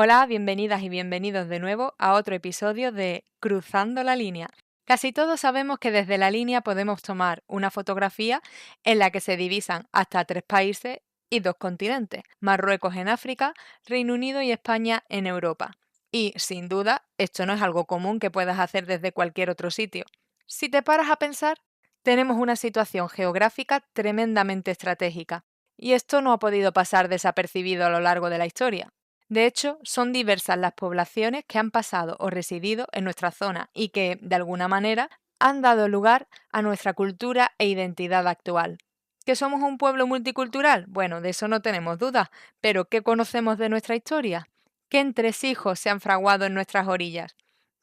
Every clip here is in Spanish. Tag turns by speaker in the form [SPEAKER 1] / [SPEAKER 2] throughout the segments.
[SPEAKER 1] Hola, bienvenidas y bienvenidos de nuevo a otro episodio de Cruzando la línea. Casi todos sabemos que desde la línea podemos tomar una fotografía en la que se divisan hasta 3 países y 2 continentes, Marruecos en África, Reino Unido y España en Europa. Y, sin duda, esto no es algo común que puedas hacer desde cualquier otro sitio. Si te paras a pensar, tenemos una situación geográfica tremendamente estratégica, y esto no ha podido pasar desapercibido a lo largo de la historia. De hecho, son diversas las poblaciones que han pasado o residido en nuestra zona y que, de alguna manera, han dado lugar a nuestra cultura e identidad actual. ¿Que somos un pueblo multicultural? Bueno, de eso no tenemos dudas, pero ¿qué conocemos de nuestra historia? ¿Qué entresijos se han fraguado en nuestras orillas?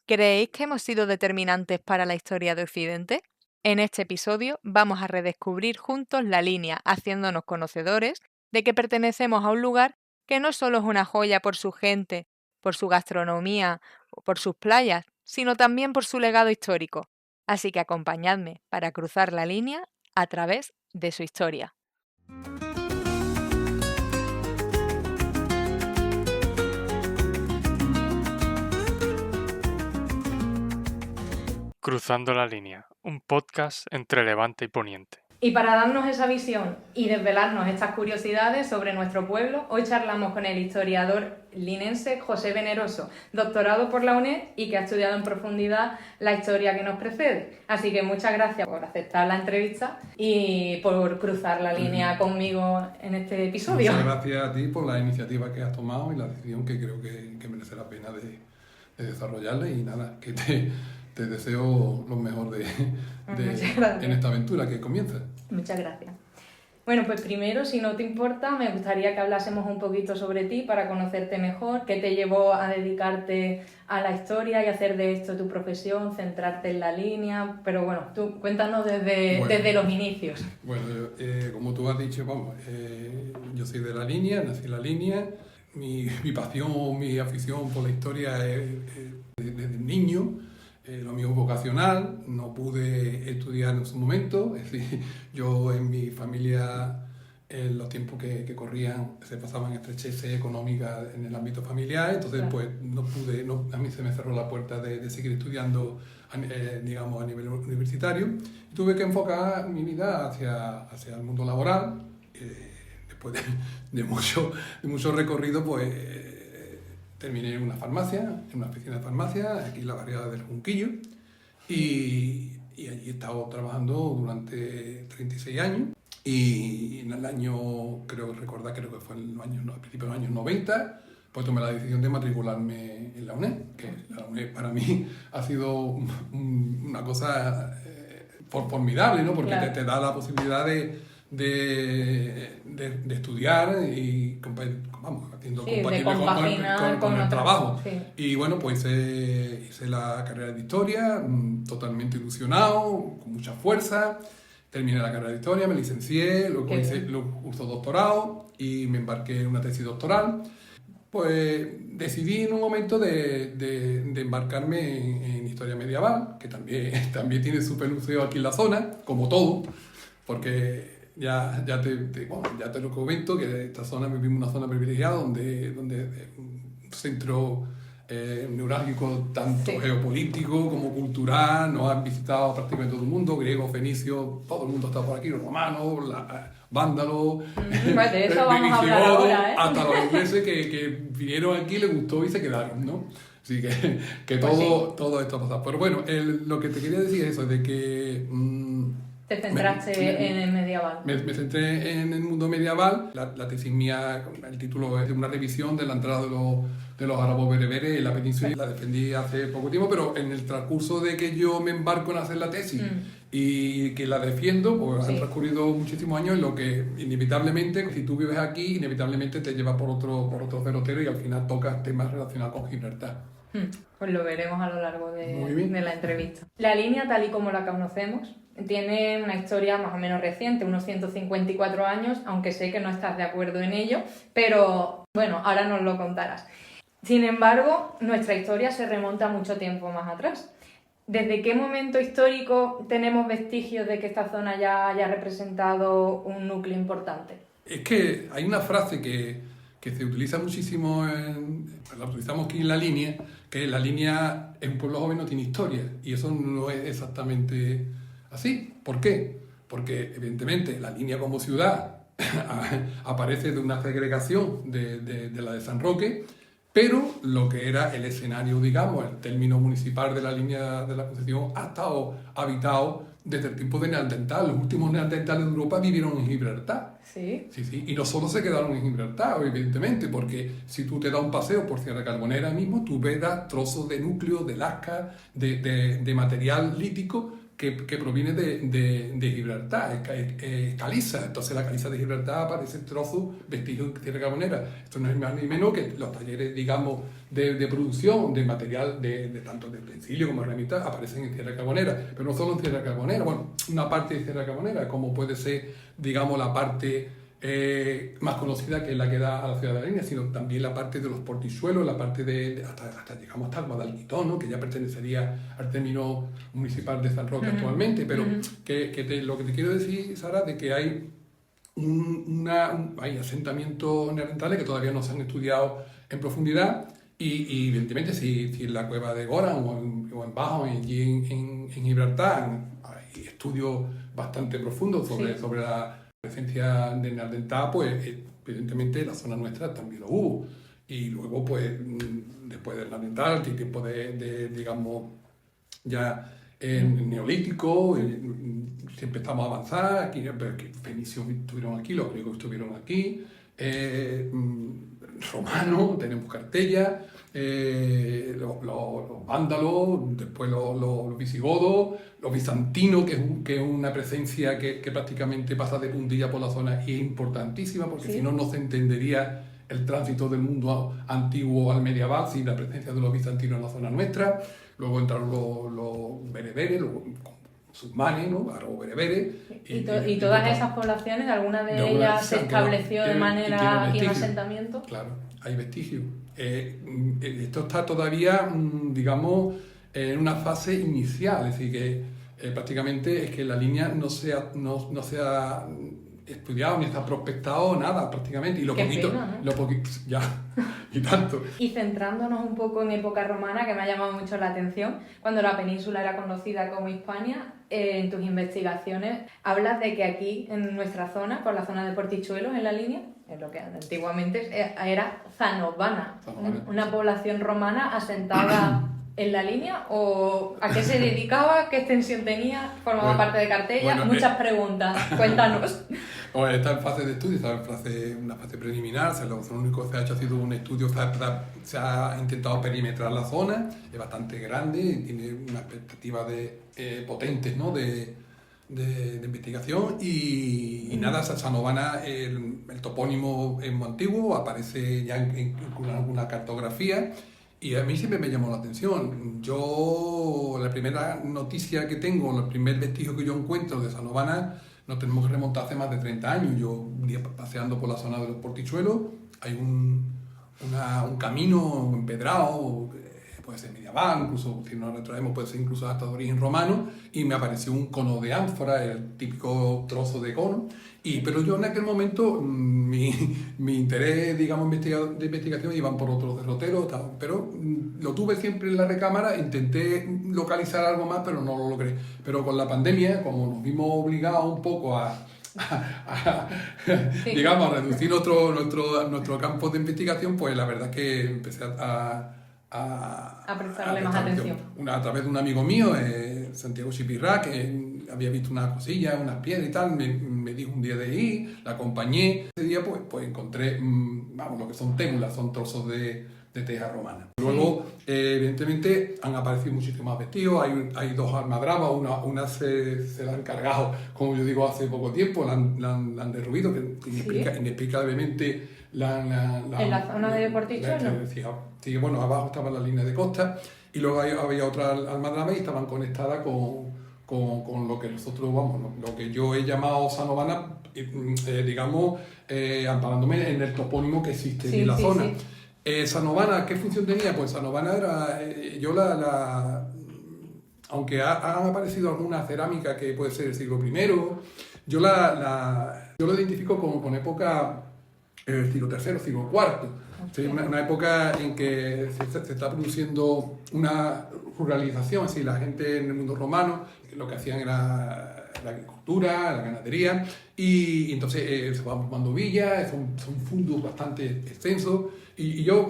[SPEAKER 1] ¿Creéis que hemos sido determinantes para la historia de Occidente? En este episodio vamos a redescubrir juntos la línea, haciéndonos conocedores de que pertenecemos a un lugar que no solo es una joya por su gente, por su gastronomía o por sus playas, sino también por su legado histórico. Así que acompañadme para cruzar la línea a través de su historia.
[SPEAKER 2] Cruzando la línea, un podcast entre Levante y Poniente.
[SPEAKER 1] Y para darnos esa visión y desvelarnos estas curiosidades sobre nuestro pueblo, hoy charlamos con el historiador linense José Veneroso, doctorado por la UNED y que ha estudiado en profundidad la historia que nos precede. Así que muchas gracias por aceptar la entrevista y por cruzar la línea conmigo en este episodio.
[SPEAKER 3] Muchas gracias a ti por la iniciativa que has tomado y la decisión que creo que merece la pena de desarrollarla, y nada, que te deseo lo mejor en esta aventura que comienza.
[SPEAKER 1] Muchas gracias. Bueno, pues primero, si no te importa, me gustaría que hablásemos un poquito sobre ti para conocerte mejor, qué te llevó a dedicarte a la historia y hacer de esto tu profesión, centrarte en la línea, pero bueno, tú cuéntanos desde los inicios.
[SPEAKER 3] Bueno, como tú has dicho, yo soy de la línea, nací en la línea, mi pasión, mi afición por la historia es desde niño. Lo mío es vocacional, no pude estudiar en su momento, es decir, yo en mi familia, los tiempos que corrían se pasaban estrecheces económicas en el ámbito familiar, entonces claro, pues no pude, a mí se me cerró la puerta de seguir estudiando, digamos, a nivel universitario, y tuve que enfocar mi vida hacia el mundo laboral. Después de mucho recorrido, pues terminé en una farmacia, en una oficina de farmacia, aquí en la barriada del Junquillo, y allí he estado trabajando durante 36 años. Y en el año, creo que fue en a principios de los años 90, pues tomé la decisión de matricularme en la UNED, que la UNED para mí ha sido una cosa formidable, ¿no? Porque claro, te da la posibilidad de estudiar y haciendo compatible con el trabajo. Sí. Y bueno, pues hice la carrera de historia, totalmente ilusionado, con mucha fuerza. Terminé la carrera de historia, me licencié, luego hice curso doctorado y me embarqué en una tesis doctoral. Pues decidí en un momento de embarcarme en historia medieval, que también tiene su peluseo aquí en la zona, como todo, porque ya te lo comento, que esta zona vivimos una zona privilegiada donde un centro neurálgico tanto geopolítico como cultural, nos han visitado prácticamente todo el mundo, griegos, fenicios, todo el mundo está por aquí, los romanos, vándalos,
[SPEAKER 1] de eso vamos a hablar ahora,
[SPEAKER 3] hasta los ingleses que vinieron aquí, les gustó y se quedaron, ¿no? Así que
[SPEAKER 1] pues
[SPEAKER 3] todo esto ha pasado. Pero bueno, lo que te quería decir es eso, de que
[SPEAKER 1] te centraste en el medieval.
[SPEAKER 3] Me centré en el mundo medieval. La tesis mía, el título es una revisión de la entrada de los árabes bereberes en la península. La defendí hace poco tiempo, pero en el transcurso de que yo me embarco en hacer la tesis y que la defiendo, pues han transcurrido muchísimos años en lo que inevitablemente, si tú vives aquí, inevitablemente te lleva por otro derrotero y al final tocas temas relacionados con Gibraltar.
[SPEAKER 1] Pues lo veremos a lo largo de la entrevista. La línea, tal y como la conocemos, tiene una historia más o menos reciente, unos 154 años, aunque sé que no estás de acuerdo en ello, pero bueno, ahora nos lo contarás. Sin embargo, nuestra historia se remonta mucho tiempo más atrás. ¿Desde qué momento histórico tenemos vestigios de que esta zona ya haya representado un núcleo importante?
[SPEAKER 3] Es que hay una frase que se utiliza muchísimo en la utilizamos aquí en la línea, que la línea es un pueblo joven, no tiene historia, y eso no es exactamente así. ¿Por qué? Porque evidentemente la línea como ciudad aparece de una segregación de la de San Roque, pero lo que era el escenario, digamos, el término municipal de la línea de la Concepción ha estado habitado desde el tiempo de Neandertal. Los últimos neandertales de Europa vivieron en Gibraltar.
[SPEAKER 1] Sí.
[SPEAKER 3] Sí. Y no solo se quedaron en Gibraltar, evidentemente, porque si tú te das un paseo por Sierra Carbonera mismo, tú verás trozos de núcleo, de lasca, de material lítico que proviene de Gibraltar, es caliza. Entonces la caliza de Gibraltar aparece trozos, vestigios de Sierra Carbonera. Esto no es más ni menos que los talleres, digamos, de producción de material, tanto de utensilio como herramientas, aparecen en Sierra Carbonera. Pero no solo en Sierra Carbonera, bueno, una parte de Sierra Carbonera, como puede ser, digamos, la parte más conocida, que es la que da a la ciudad de la línea, sino también la parte de los portizuelos, la parte hasta llegamos hasta el Guadalquitón, ¿no? Que ya pertenecería al término municipal de San Roque actualmente, pero lo que te quiero decir, Sara, de que hay hay asentamientos neandertales que todavía no se han estudiado en profundidad, y evidentemente si en la cueva de Goran o en Bajo, allí en Gibraltar, hay estudios bastante profundos sobre la presencia de Neandertal, pues evidentemente la zona nuestra también lo hubo. Y luego, pues, después del Neandertal, que tiempo digamos, ya en Neolítico, siempre estamos a avanzar. Aquí, los fenicios estuvieron aquí, los griegos estuvieron aquí, romanos, tenemos Cartella, los vándalos, después los visigodos, los bizantinos, que es una presencia que prácticamente pasa de puntilla por la zona y es importantísima, porque si no, no se entendería el tránsito del mundo antiguo al medieval sin la presencia de los bizantinos en la zona nuestra. Luego entraron los bereberes, los musulmanes, ¿no? Árabes bereberes.
[SPEAKER 1] Y todas esas poblaciones, alguna de ellas se estableció de manera aquí en asentamiento.
[SPEAKER 3] Claro, hay vestigios. Esto está todavía, digamos, en una fase inicial, es decir, que prácticamente es que la línea no se ha estudiado ni está prospectado nada prácticamente, y lo poquito,
[SPEAKER 1] pena, ¿no?
[SPEAKER 3] lo poquito, ya, y tanto.
[SPEAKER 1] Y centrándonos un poco en época romana, que me ha llamado mucho la atención, cuando la península era conocida como Hispania, en tus investigaciones hablas de que aquí, en nuestra zona, por la zona de Portichuelos, en la línea, en lo que antiguamente era Zanovana, una población romana asentada en la línea, o a qué se dedicaba, qué extensión tenía, formaba parte de Cartella, muchas preguntas, cuéntanos.
[SPEAKER 3] Está en fase de estudio, está en una fase preliminar, lo único que se ha hecho ha sido un estudio, se ha intentado perimetrar la zona, es bastante grande, tiene una expectativa potentes, ¿no? de investigación, y nada, Sanovana, el topónimo es muy antiguo, aparece ya en alguna cartografía, y a mí siempre me llamó la atención. La primera noticia que tengo, el primer vestigio que yo encuentro de Sanovana, nos tenemos que remontar hace más de 30 años. Yo, un día paseando por la zona de los Portichuelos, hay un camino empedrado, puede ser medieval, incluso si nos retraemos puede ser incluso hasta de origen romano, y me apareció un cono de ánfora, el típico trozo de cono, pero yo en aquel momento mi interés, digamos, de investigación iban por otros derroteros, pero lo tuve siempre en la recámara, intenté localizar algo más, pero no lo logré. Pero con la pandemia, como nos vimos obligados un poco digamos, a reducir nuestro campo de investigación, pues la verdad es que empecé a
[SPEAKER 1] prestarle más atención.
[SPEAKER 3] A través de un amigo mío, Santiago Chipirrá, que había visto unas cosillas, unas piedras y tal, me dijo un día de ir, la acompañé. Ese día pues encontré, lo que son témulas, son trozos de teja romana. Luego, evidentemente, han aparecido muchísimos más vestidos, hay dos almadrabas, una se la han cargado, como yo digo, hace poco tiempo, la han derruido, que inexplicablemente
[SPEAKER 1] en la zona de Portichuelo.
[SPEAKER 3] Sí, bueno, abajo estaba la línea de costa, y luego había otra almadraba y estaban conectadas con lo que nosotros, lo que yo he llamado Sanovana, digamos, amparándome en el topónimo que existe en la zona. Sanovana, ¿qué función tenía? Pues Sanovana era, aunque han aparecido alguna cerámica que puede ser del siglo I, yo lo identifico con época siglo III, siglo IV. Sí, una época en que se está produciendo una ruralización, es decir, la gente en el mundo romano lo que hacían era la agricultura, la ganadería, y entonces se van formando villas, son fundos bastante extensos, y yo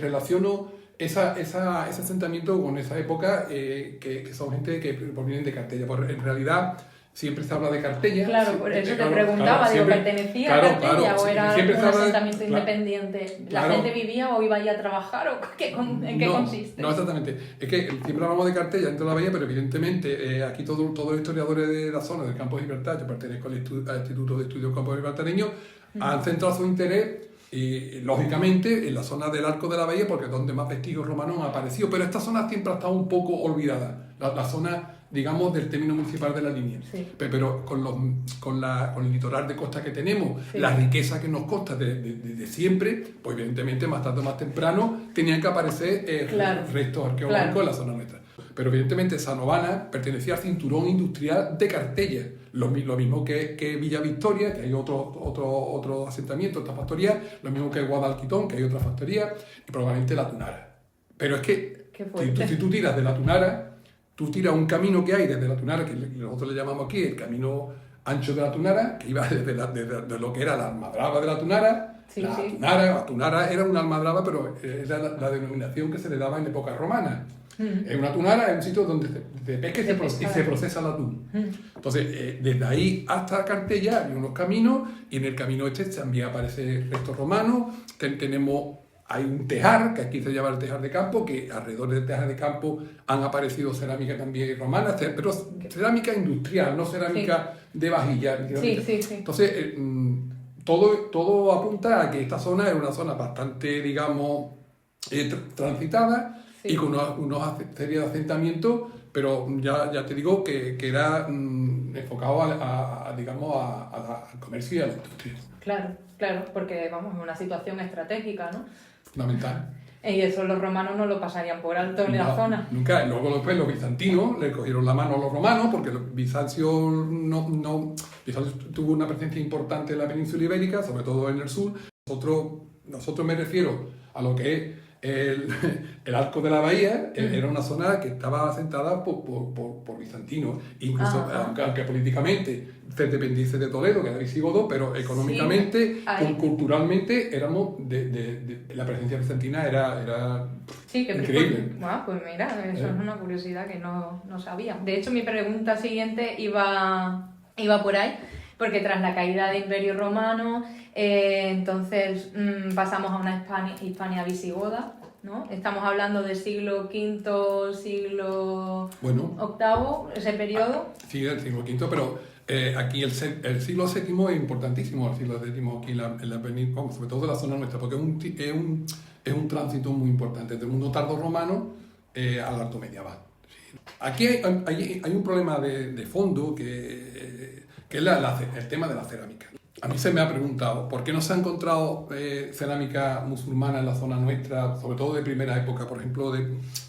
[SPEAKER 3] relaciono ese asentamiento con esa época que son gente que provienen de Cartella. Porque en realidad siempre se habla de Cartella.
[SPEAKER 4] Claro, por eso te preguntaba, ¿pertenecía a Cartella o era un asentamiento independiente? ¿La gente vivía o iba ahí a trabajar o en qué consiste?
[SPEAKER 3] No, exactamente. Es que siempre hablamos de Cartella dentro de la bahía, pero evidentemente aquí todos los historiadores de la zona del Campo de Gibraltar, yo pertenezco al Instituto de Estudios Campo Gibraltareños, han centrado su interés y lógicamente en la zona del Arco de la Bahía, porque es donde más vestigios romanos han aparecido, pero esta zona siempre ha estado un poco olvidada, la zona, digamos, del término municipal de la línea.
[SPEAKER 4] Sí.
[SPEAKER 3] Pero con el litoral de costa que tenemos, sí, la riqueza que nos consta de siempre, pues evidentemente más tarde o más temprano tenían que aparecer restos arqueológicos en la zona nuestra. Pero evidentemente Sanovana pertenecía al cinturón industrial de Cartella, lo mismo que Villa Victoria, que hay otro asentamiento, otra factoría, lo mismo que Guadalquitón, que hay otra factoría, y probablemente La Tunara. Pero es que si tú tiras de La Tunara, tú tiras un camino que hay desde La Tunara, que nosotros le llamamos aquí el camino ancho de La Tunara, que iba desde lo que era la almadraba de La Tunara.
[SPEAKER 4] Sí,
[SPEAKER 3] La Tunara era una almadraba, pero era la denominación que se le daba en época romana. Una tunara es un sitio donde se pesca y se procesa el atún. Entonces, desde ahí hasta Cartella hay unos caminos, y en el camino también aparece restos romanos. Hay un tejar, que aquí se llama el tejar de campo, que alrededor del tejar de campo han aparecido cerámica también romana, pero cerámica industrial, no cerámica de vajilla. Entonces, todo apunta a que esta zona es una zona bastante, digamos, transitada, y con unos serie de asentamientos, pero ya te digo que era enfocado digamos, al comercio y a la industria.
[SPEAKER 4] Claro, porque vamos, es una situación estratégica, ¿no?
[SPEAKER 3] Fundamental.
[SPEAKER 4] Y eso los romanos no lo pasarían por alto en la zona.
[SPEAKER 3] Nunca. Luego después los bizantinos le cogieron la mano a los romanos, porque Bizancio tuvo una presencia importante en la península ibérica, sobre todo en el sur. Nosotros me refiero a lo que es el Arco de la Bahía, era una zona que estaba asentada por bizantinos, incluso aunque políticamente se dependiese de Toledo, que era visigodo, pero económicamente, culturalmente, éramos la presencia bizantina era increíble.
[SPEAKER 4] Bueno, pues mira, eso es una curiosidad que no sabía. De hecho, mi pregunta siguiente iba por ahí, porque tras la caída del Imperio Romano, entonces pasamos a una Hispania visigoda, ¿no? Estamos hablando del siglo V, siglo VIII, ese periodo.
[SPEAKER 3] Sí, el siglo V, pero aquí el siglo VII es importantísimo, el siglo VII aquí en la península, sobre todo en la zona nuestra, porque es un tránsito muy importante del mundo tardorromano al alto medieval. Aquí hay un problema de fondo que es el tema de la cerámica. A mí se me ha preguntado por qué no se ha encontrado cerámica musulmana en la zona nuestra, sobre todo de primera época, por ejemplo,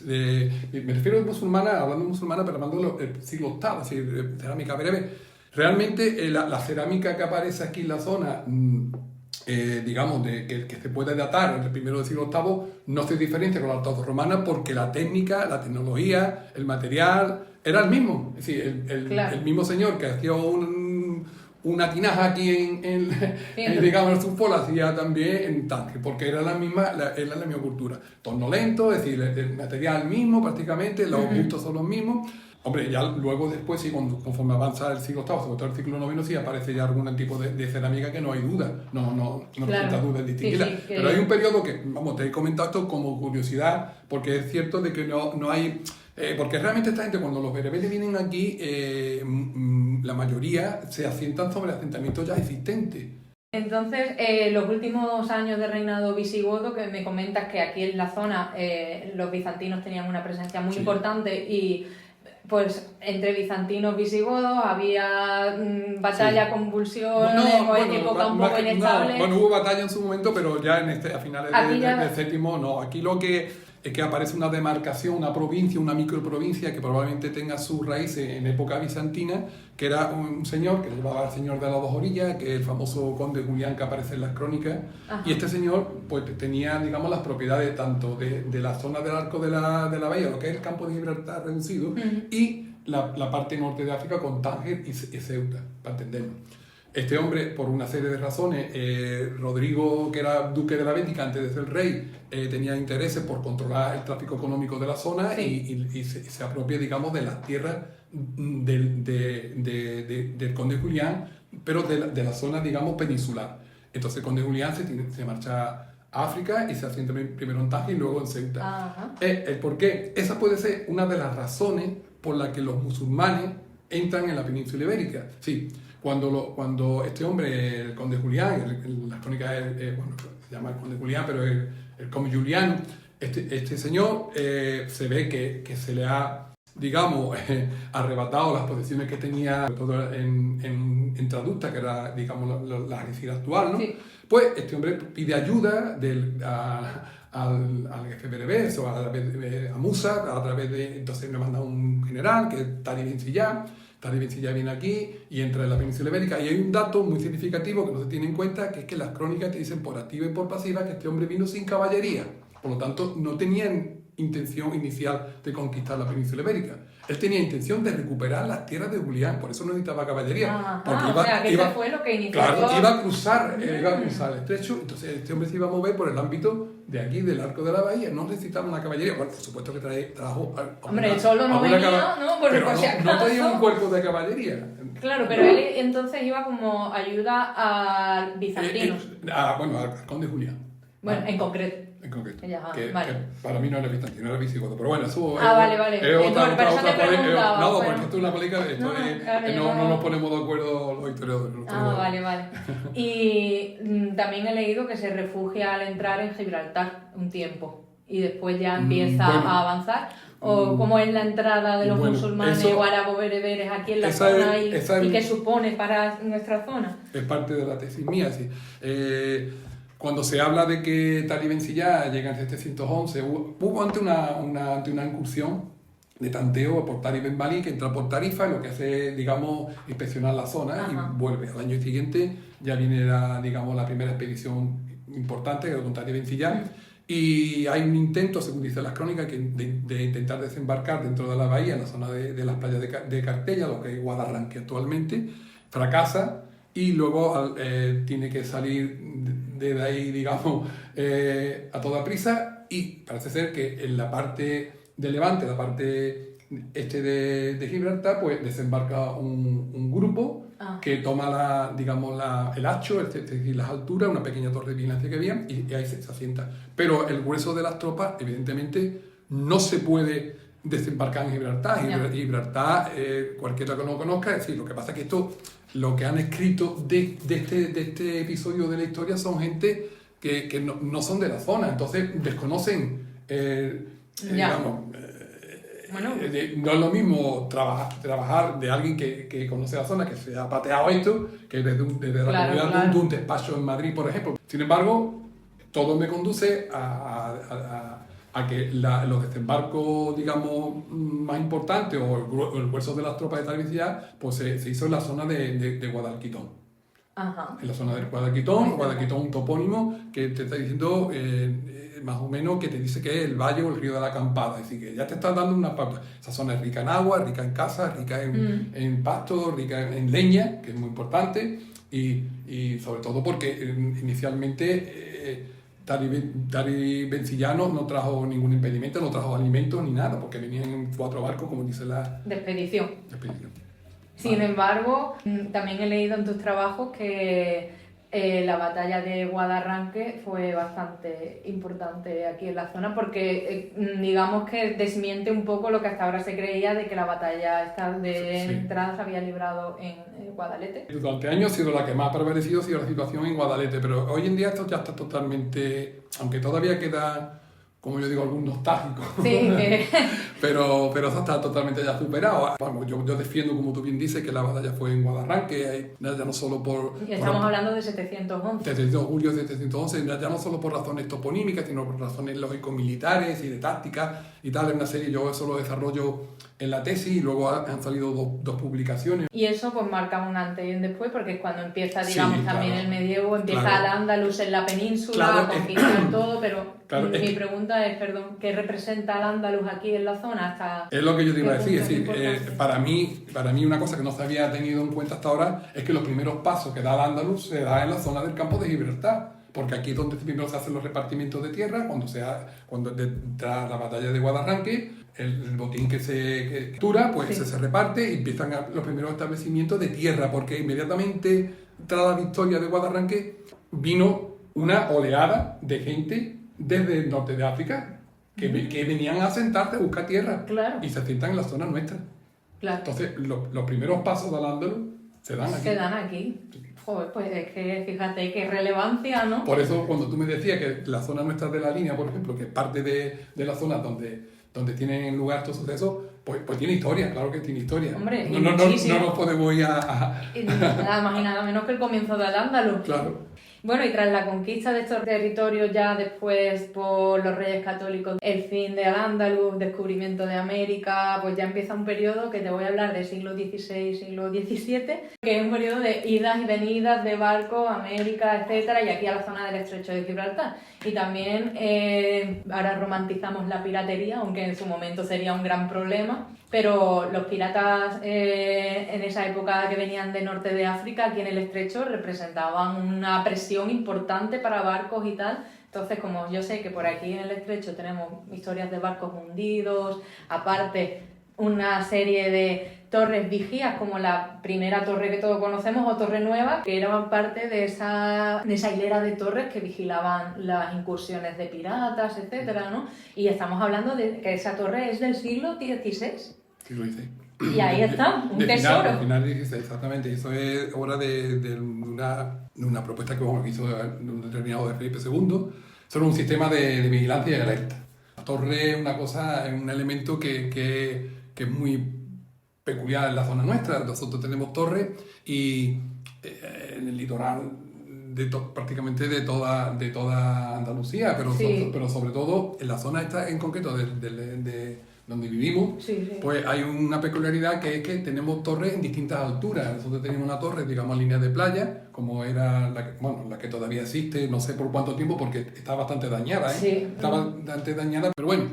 [SPEAKER 3] me refiero a musulmana, hablando de musulmana, pero hablando del siglo VIII, es decir, cerámica breve. Realmente la cerámica que aparece aquí en la zona, digamos, que se puede datar entre el primero del siglo VIII, no se diferencia con la tardorromana porque la técnica, la tecnología, el material era el mismo. Es decir, el mismo señor que hacía una tinaja aquí digamos, en el subpol, hacía también en tanque, porque era la misma cultura. Torno lento, es decir, el material mismo prácticamente, los gustos son los mismos. Hombre, ya luego después, sí, conforme avanza el siglo VIII, sobre todo el siglo IX, sí aparece ya algún tipo de cerámica que no hay duda, no resulta duda en distinguirla. Pero hay un periodo que, vamos, te he comentado esto como curiosidad, porque es cierto de que no hay... porque realmente esta gente, cuando los bereberes vienen aquí, la mayoría se asientan sobre asentamientos ya existentes.
[SPEAKER 4] Entonces, los últimos años de reinado visigodo, que me comentas que aquí en la zona los bizantinos tenían una presencia muy importante, y pues entre bizantinos y visigodos había batalla, convulsiones, época un poco inestable.
[SPEAKER 3] Hubo batalla en su momento, pero ya a finales del séptimo no. Aquí lo que es que aparece una demarcación, una provincia, una microprovincia que probablemente tenga sus raíces en época bizantina, que era un señor que llevaba al señor de las dos orillas, que es el famoso conde Julián que aparece en las crónicas.
[SPEAKER 4] Ajá.
[SPEAKER 3] Y este señor pues tenía, digamos, las propiedades tanto de la zona del arco de la bahía, lo que es el campo de Gibraltar reducido, y la parte norte de África con Tánger y Ceuta, para entenderlo. Este hombre, por una serie de razones, Rodrigo, que era duque de la Bética antes de ser rey, tenía intereses por controlar el tráfico económico de la zona y se apropia, digamos, de las tierras del conde Julián, pero de la zona, digamos, peninsular. Entonces el conde Julián se marcha a África y se asienta primero en Tánger y luego en Ceuta. ¿El por qué? Esa puede ser una de las razones por las que los musulmanes entran en la península ibérica. Sí. Cuando este hombre, el conde Julián, las crónicas se llama el conde Julián, pero el conde Julián, este señor se ve que se le ha, digamos, arrebatado las posesiones que tenía, sobre todo en Traducta, que era, digamos, la Algeciras actual, ¿no? Sí. Pues este hombre pide ayuda al jefe bereber, o a Musa, a través de, entonces le manda un general, que es Tari bin Siyá. Tari bin Siyá viene aquí y entra en la península ibérica. Y hay un dato muy significativo que no se tiene en cuenta, que es que las crónicas te dicen por activa y por pasiva que este hombre vino sin caballería. Por lo tanto, no tenían intención inicial de conquistar la península ibérica. Él tenía intención de recuperar las tierras de Julián, por eso no necesitaba caballería. Porque
[SPEAKER 4] o sea, que eso fue lo que inició.
[SPEAKER 3] Claro, iba a cruzar el estrecho, entonces este hombre se iba a mover por el ámbito de aquí, del arco de la bahía, no necesitaba una caballería. Bueno, por supuesto que trajo...
[SPEAKER 4] Hombre, solo no venía, ¿no? Porque
[SPEAKER 3] pero no traía un cuerpo de caballería.
[SPEAKER 4] Claro, pero él entonces iba como ayuda a bizantinos.
[SPEAKER 3] Bueno, al conde Julián.
[SPEAKER 4] Bueno, en concreto.
[SPEAKER 3] En concreto.
[SPEAKER 4] Vale.
[SPEAKER 3] Que para mí no era bizantino, era visigodo. Pero bueno, eso
[SPEAKER 4] vale.
[SPEAKER 3] otra
[SPEAKER 4] No,
[SPEAKER 3] porque esto es una película, no nos ponemos de acuerdo los historiadores.
[SPEAKER 4] Vale. Y también he leído que se refugia al entrar en Gibraltar un tiempo y después ya empieza a avanzar. ¿O cómo es la entrada de los musulmanes o árabes bereberes aquí en la zona y qué supone para nuestra zona?
[SPEAKER 3] Es parte de la tesis mía, sí. Cuando se habla de que Tari bin Siyá llega en 711, hubo antes una incursión de tanteo por Tari ben Mali, que entra por Tarifa, lo que hace, digamos, inspeccionar la zona. Ajá. Y vuelve. Al año siguiente ya viene la primera expedición importante, que es con Tari bin Siyá. Y hay un intento, según dicen las crónicas, de intentar desembarcar dentro de la bahía, en la zona de las playas de Cartella, lo que es Guadarranque actualmente. Fracasa y luego tiene que salir de ahí, digamos, a toda prisa, y parece ser que en la parte de Levante, la parte de Gibraltar, pues desembarca un grupo que toma el hacho, es decir, las alturas, una pequeña torre de vigilancia que había, y ahí se asienta. Pero el grueso de las tropas, evidentemente, no se puede desembarcar en Gibraltar. Gibraltar, cualquiera que no lo conozca, es decir, lo que pasa es que esto, lo que han escrito de este episodio de la historia son gente que no son de la zona, entonces desconocen, digamos, no es lo mismo trabajar de alguien que conoce la zona, que se ha pateado esto, que desde la comunidad de un despacho en Madrid, por ejemplo. Sin embargo, todo me conduce a que los desembarcos, digamos, más importantes o el grueso de las tropas de Tari bin Siyá, pues se hizo en la zona de Guadalquitón.
[SPEAKER 4] Ajá.
[SPEAKER 3] En la zona de Guadalquitón, un topónimo que te está diciendo más o menos, que te dice que es el valle o el río de la Acampada, es decir, que ya te está dando una pauta. Esa zona es rica en agua, rica en casas, rica en pasto, rica en leña, que es muy importante, y sobre todo porque inicialmente Tari bin Siyá no trajo ningún impedimento, no trajo alimentos ni nada, porque venían en 4 barcos, como dice la...
[SPEAKER 4] De expedición. Sin embargo, también he leído en tus trabajos que la batalla de Guadarranque fue bastante importante aquí en la zona, porque digamos que desmiente un poco lo que hasta ahora se creía de que la batalla esta de entrada se había librado en Guadalete.
[SPEAKER 3] Durante años ha sido la que más ha prevalecido, ha sido la situación en Guadalete, pero hoy en día esto ya está totalmente, aunque todavía queda como yo digo, algún nostálgico.
[SPEAKER 4] Sí, que...
[SPEAKER 3] pero eso está totalmente ya superado. Vamos, yo defiendo, como tú bien dices, que la batalla fue en Guadarranque, ya no solo por...
[SPEAKER 4] Estamos hablando de 711.
[SPEAKER 3] 700 julio de 711, ya no solo por razones toponímicas, sino por razones lógico-militares y de tácticas y tal. En una serie yo eso lo desarrollo en la tesis y luego han salido dos publicaciones.
[SPEAKER 4] Y eso pues marca un antes y un después, porque es cuando empieza, digamos,
[SPEAKER 3] Sí,
[SPEAKER 4] también
[SPEAKER 3] claro,
[SPEAKER 4] el medievo, empieza
[SPEAKER 3] claro.
[SPEAKER 4] el Andalus en la península,
[SPEAKER 3] Claro,
[SPEAKER 4] a conquistar todo, pero
[SPEAKER 3] claro,
[SPEAKER 4] mi pregunta es, perdón, ¿qué representa el Andalus aquí en la zona? Hasta
[SPEAKER 3] Es lo que yo te iba a decir,
[SPEAKER 4] ¿qué
[SPEAKER 3] es decir,
[SPEAKER 4] punto es importante?
[SPEAKER 3] para mí una cosa que no se había tenido en cuenta hasta ahora es que los primeros pasos que da el Andalus se da en la zona del campo de Gibraltar, porque aquí es donde primero se hacen los repartimientos de tierra, cuando tras la batalla de Guadarranque, el botín que se captura, pues
[SPEAKER 4] Sí.
[SPEAKER 3] se reparte y empiezan los primeros establecimientos de tierra, porque inmediatamente tras la victoria de Guadarranque vino una oleada de gente desde el norte de África que venían a asentarse a buscar tierra
[SPEAKER 4] Claro.
[SPEAKER 3] y se asientan en la zona nuestra.
[SPEAKER 4] Claro,
[SPEAKER 3] Entonces, los primeros pasos del Andalus se dan aquí.
[SPEAKER 4] se dan aquí. Joder, pues es que fíjate qué relevancia, ¿no?
[SPEAKER 3] Por eso, cuando tú me decías que la zona nuestra de la línea, por ejemplo, que es parte de la zona donde tienen lugar estos sucesos, pues tiene historia, claro que tiene historia.
[SPEAKER 4] Hombre, y
[SPEAKER 3] no
[SPEAKER 4] muchísimo.
[SPEAKER 3] nos podemos ir a...
[SPEAKER 4] Y nada más y nada menos que el comienzo del Andalus.
[SPEAKER 3] Claro.
[SPEAKER 4] Bueno, y tras la conquista de estos territorios ya después por los reyes católicos, el fin del Andalus, descubrimiento de América, pues ya empieza un periodo que te voy a hablar del siglo XVI, siglo XVII, que es un periodo de idas y venidas de barcos, América, etcétera, y aquí a la zona del Estrecho de Gibraltar. Y también ahora romantizamos la piratería, aunque en su momento sería un gran problema, pero los piratas en esa época que venían de norte de África, aquí en el Estrecho, representaban una presión importante para barcos y tal. Entonces, como yo sé que por aquí en el Estrecho tenemos historias de barcos hundidos, aparte una serie de torres vigías, como la primera torre que todos conocemos, o Torre Nueva, que eran parte de esa hilera de torres que vigilaban las incursiones de piratas, etcétera, ¿no? Y estamos hablando de que esa torre es del siglo XVI.
[SPEAKER 3] Sí, lo hice.
[SPEAKER 4] Y ahí está, un tesoro.
[SPEAKER 3] Al final, exactamente. Eso es obra de una propuesta que hizo un determinado de Felipe II sobre un sistema de vigilancia y alerta. La torre es una cosa, es un elemento que es muy peculiar en la zona nuestra. Nosotros tenemos torres y en el litoral prácticamente de toda Andalucía, pero,
[SPEAKER 4] Sí.
[SPEAKER 3] pero sobre todo en la zona esta en concreto de donde vivimos,
[SPEAKER 4] Sí, sí.
[SPEAKER 3] pues hay una peculiaridad que es que tenemos torres en distintas alturas. Nosotros tenemos una torre, digamos, en línea de playa, como era la que todavía existe, no sé por cuánto tiempo, porque está bastante dañada, ¿eh?
[SPEAKER 4] Sí.
[SPEAKER 3] Está bastante dañada, pero bueno,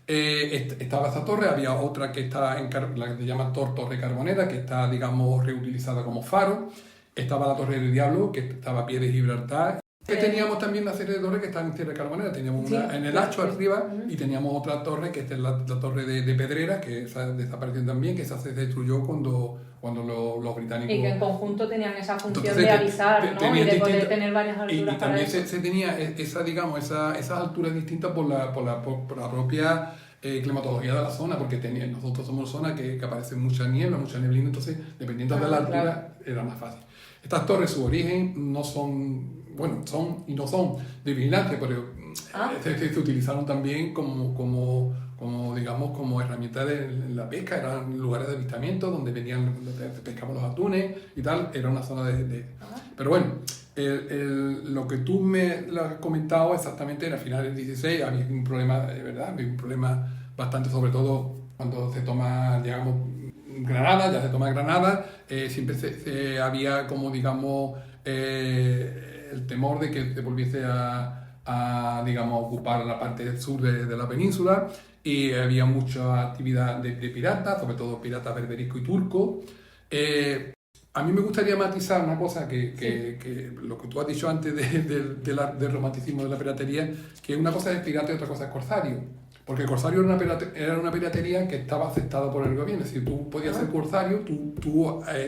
[SPEAKER 3] estaba esa torre, había otra que está la que se llama Torre Carbonera, que está, digamos, reutilizada como faro. Estaba la Torre del Diablo, que estaba a pie de Gibraltar. Que teníamos también una serie de torres que están en Tierra Carbonera. Teníamos una
[SPEAKER 4] Sí,
[SPEAKER 3] en el
[SPEAKER 4] sí,
[SPEAKER 3] Hacho
[SPEAKER 4] sí.
[SPEAKER 3] arriba y teníamos otra torre, que esta es la torre de Pedreras, que esa desapareció también, que esa se destruyó cuando los británicos...
[SPEAKER 4] Y que en conjunto tenían esa función
[SPEAKER 3] Entonces,
[SPEAKER 4] de avisar, ¿no? Y
[SPEAKER 3] tenían
[SPEAKER 4] de poder
[SPEAKER 3] distintas-
[SPEAKER 4] tener varias
[SPEAKER 3] Y
[SPEAKER 4] alturas para
[SPEAKER 3] también
[SPEAKER 4] eso.
[SPEAKER 3] se tenía esas alturas distintas por la propia climatología de la zona, porque nosotros somos zona que aparece mucha niebla, mucha neblina, entonces dependiendo de la altura
[SPEAKER 4] Claro.
[SPEAKER 3] era más fácil. Estas torres, su origen no son, bueno, son y no son de vigilancia, pero se utilizaron también como digamos, como herramienta de la pesca. Eran lugares de avistamiento donde pescaban los atunes y tal. Era una zona Pero bueno, lo que tú me lo has comentado exactamente era a finales del 16, había un problema, de verdad, había un problema bastante, sobre todo cuando se toma, digamos, Granada, ya se toma Granada, siempre había como, digamos, el temor de que se volviese digamos, ocupar la parte sur de la península, y había mucha actividad de piratas, sobre todo piratas berberisco y turco. A mí me gustaría matizar una cosa que lo que tú has dicho antes del romanticismo de la piratería, que una cosa es pirata y otra cosa es corsario. Porque el corsario era una piratería que estaba aceptada por el gobierno. Es decir, tú podías ser corsario, tú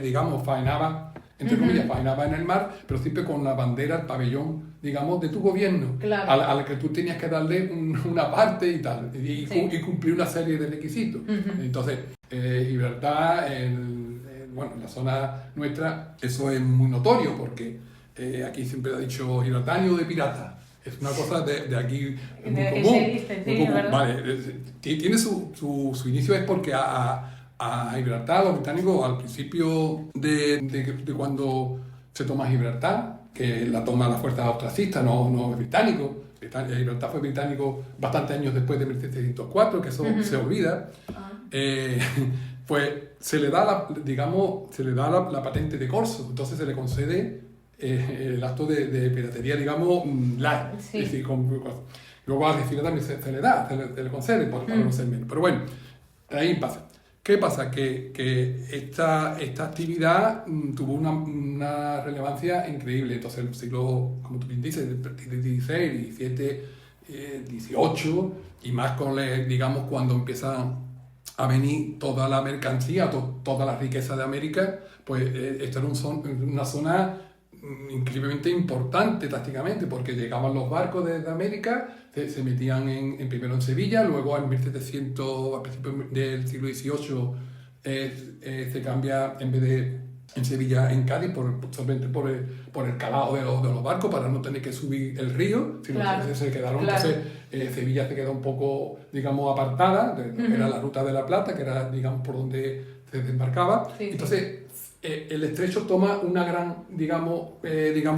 [SPEAKER 3] digamos, faenabas, entre comillas, faenabas en el mar, pero siempre con la bandera, el pabellón, digamos, de tu gobierno,
[SPEAKER 4] Claro.
[SPEAKER 3] a la que tú tenías que darle una parte y tal, y cumplir una serie de requisitos. Entonces, Gibraltar, bueno, en la zona nuestra, eso es muy notorio, porque aquí siempre ha dicho Gibraltar, nido de pirata. Es una cosa de aquí muy
[SPEAKER 4] De que
[SPEAKER 3] común.
[SPEAKER 4] se dice, sí,
[SPEAKER 3] muy común.
[SPEAKER 4] ¿verdad?
[SPEAKER 3] Vale, tiene su inicio es porque a Gibraltar, los británicos, al principio de cuando se toma Gibraltar, que la toma las fuerzas austracistas, no es británico. Gibraltar fue británico bastantes años después de 1704, que eso se olvida. Pues se le da la patente de corso, entonces se le concede el acto de piratería, digamos, light.
[SPEAKER 4] Sí.
[SPEAKER 3] Es decir, luego a Algeciras también se le concede para no ser menos. Pero bueno, ahí pasa. ¿Qué pasa? Que esta actividad tuvo una relevancia increíble. Entonces, el siglo, como tú bien dices, a partir del XVI, XVII, XVIII, y más digamos, cuando empieza a venir toda la mercancía, toda la riqueza de América, pues esto era una zona increíblemente importante tácticamente, porque llegaban los barcos desde América, se metían primero en Sevilla, luego en 1700, a principios del siglo XVIII, se cambia, en vez de en Sevilla, en Cádiz, solamente por el calado de los barcos, para no tener que subir el río, sino que se quedaron.
[SPEAKER 4] Claro.
[SPEAKER 3] Entonces, Sevilla se quedó un poco, digamos, apartada, era la ruta de la Plata, que era, digamos, por donde se desembarcaba.
[SPEAKER 4] Sí,
[SPEAKER 3] entonces, el estrecho toma una gran, digamos,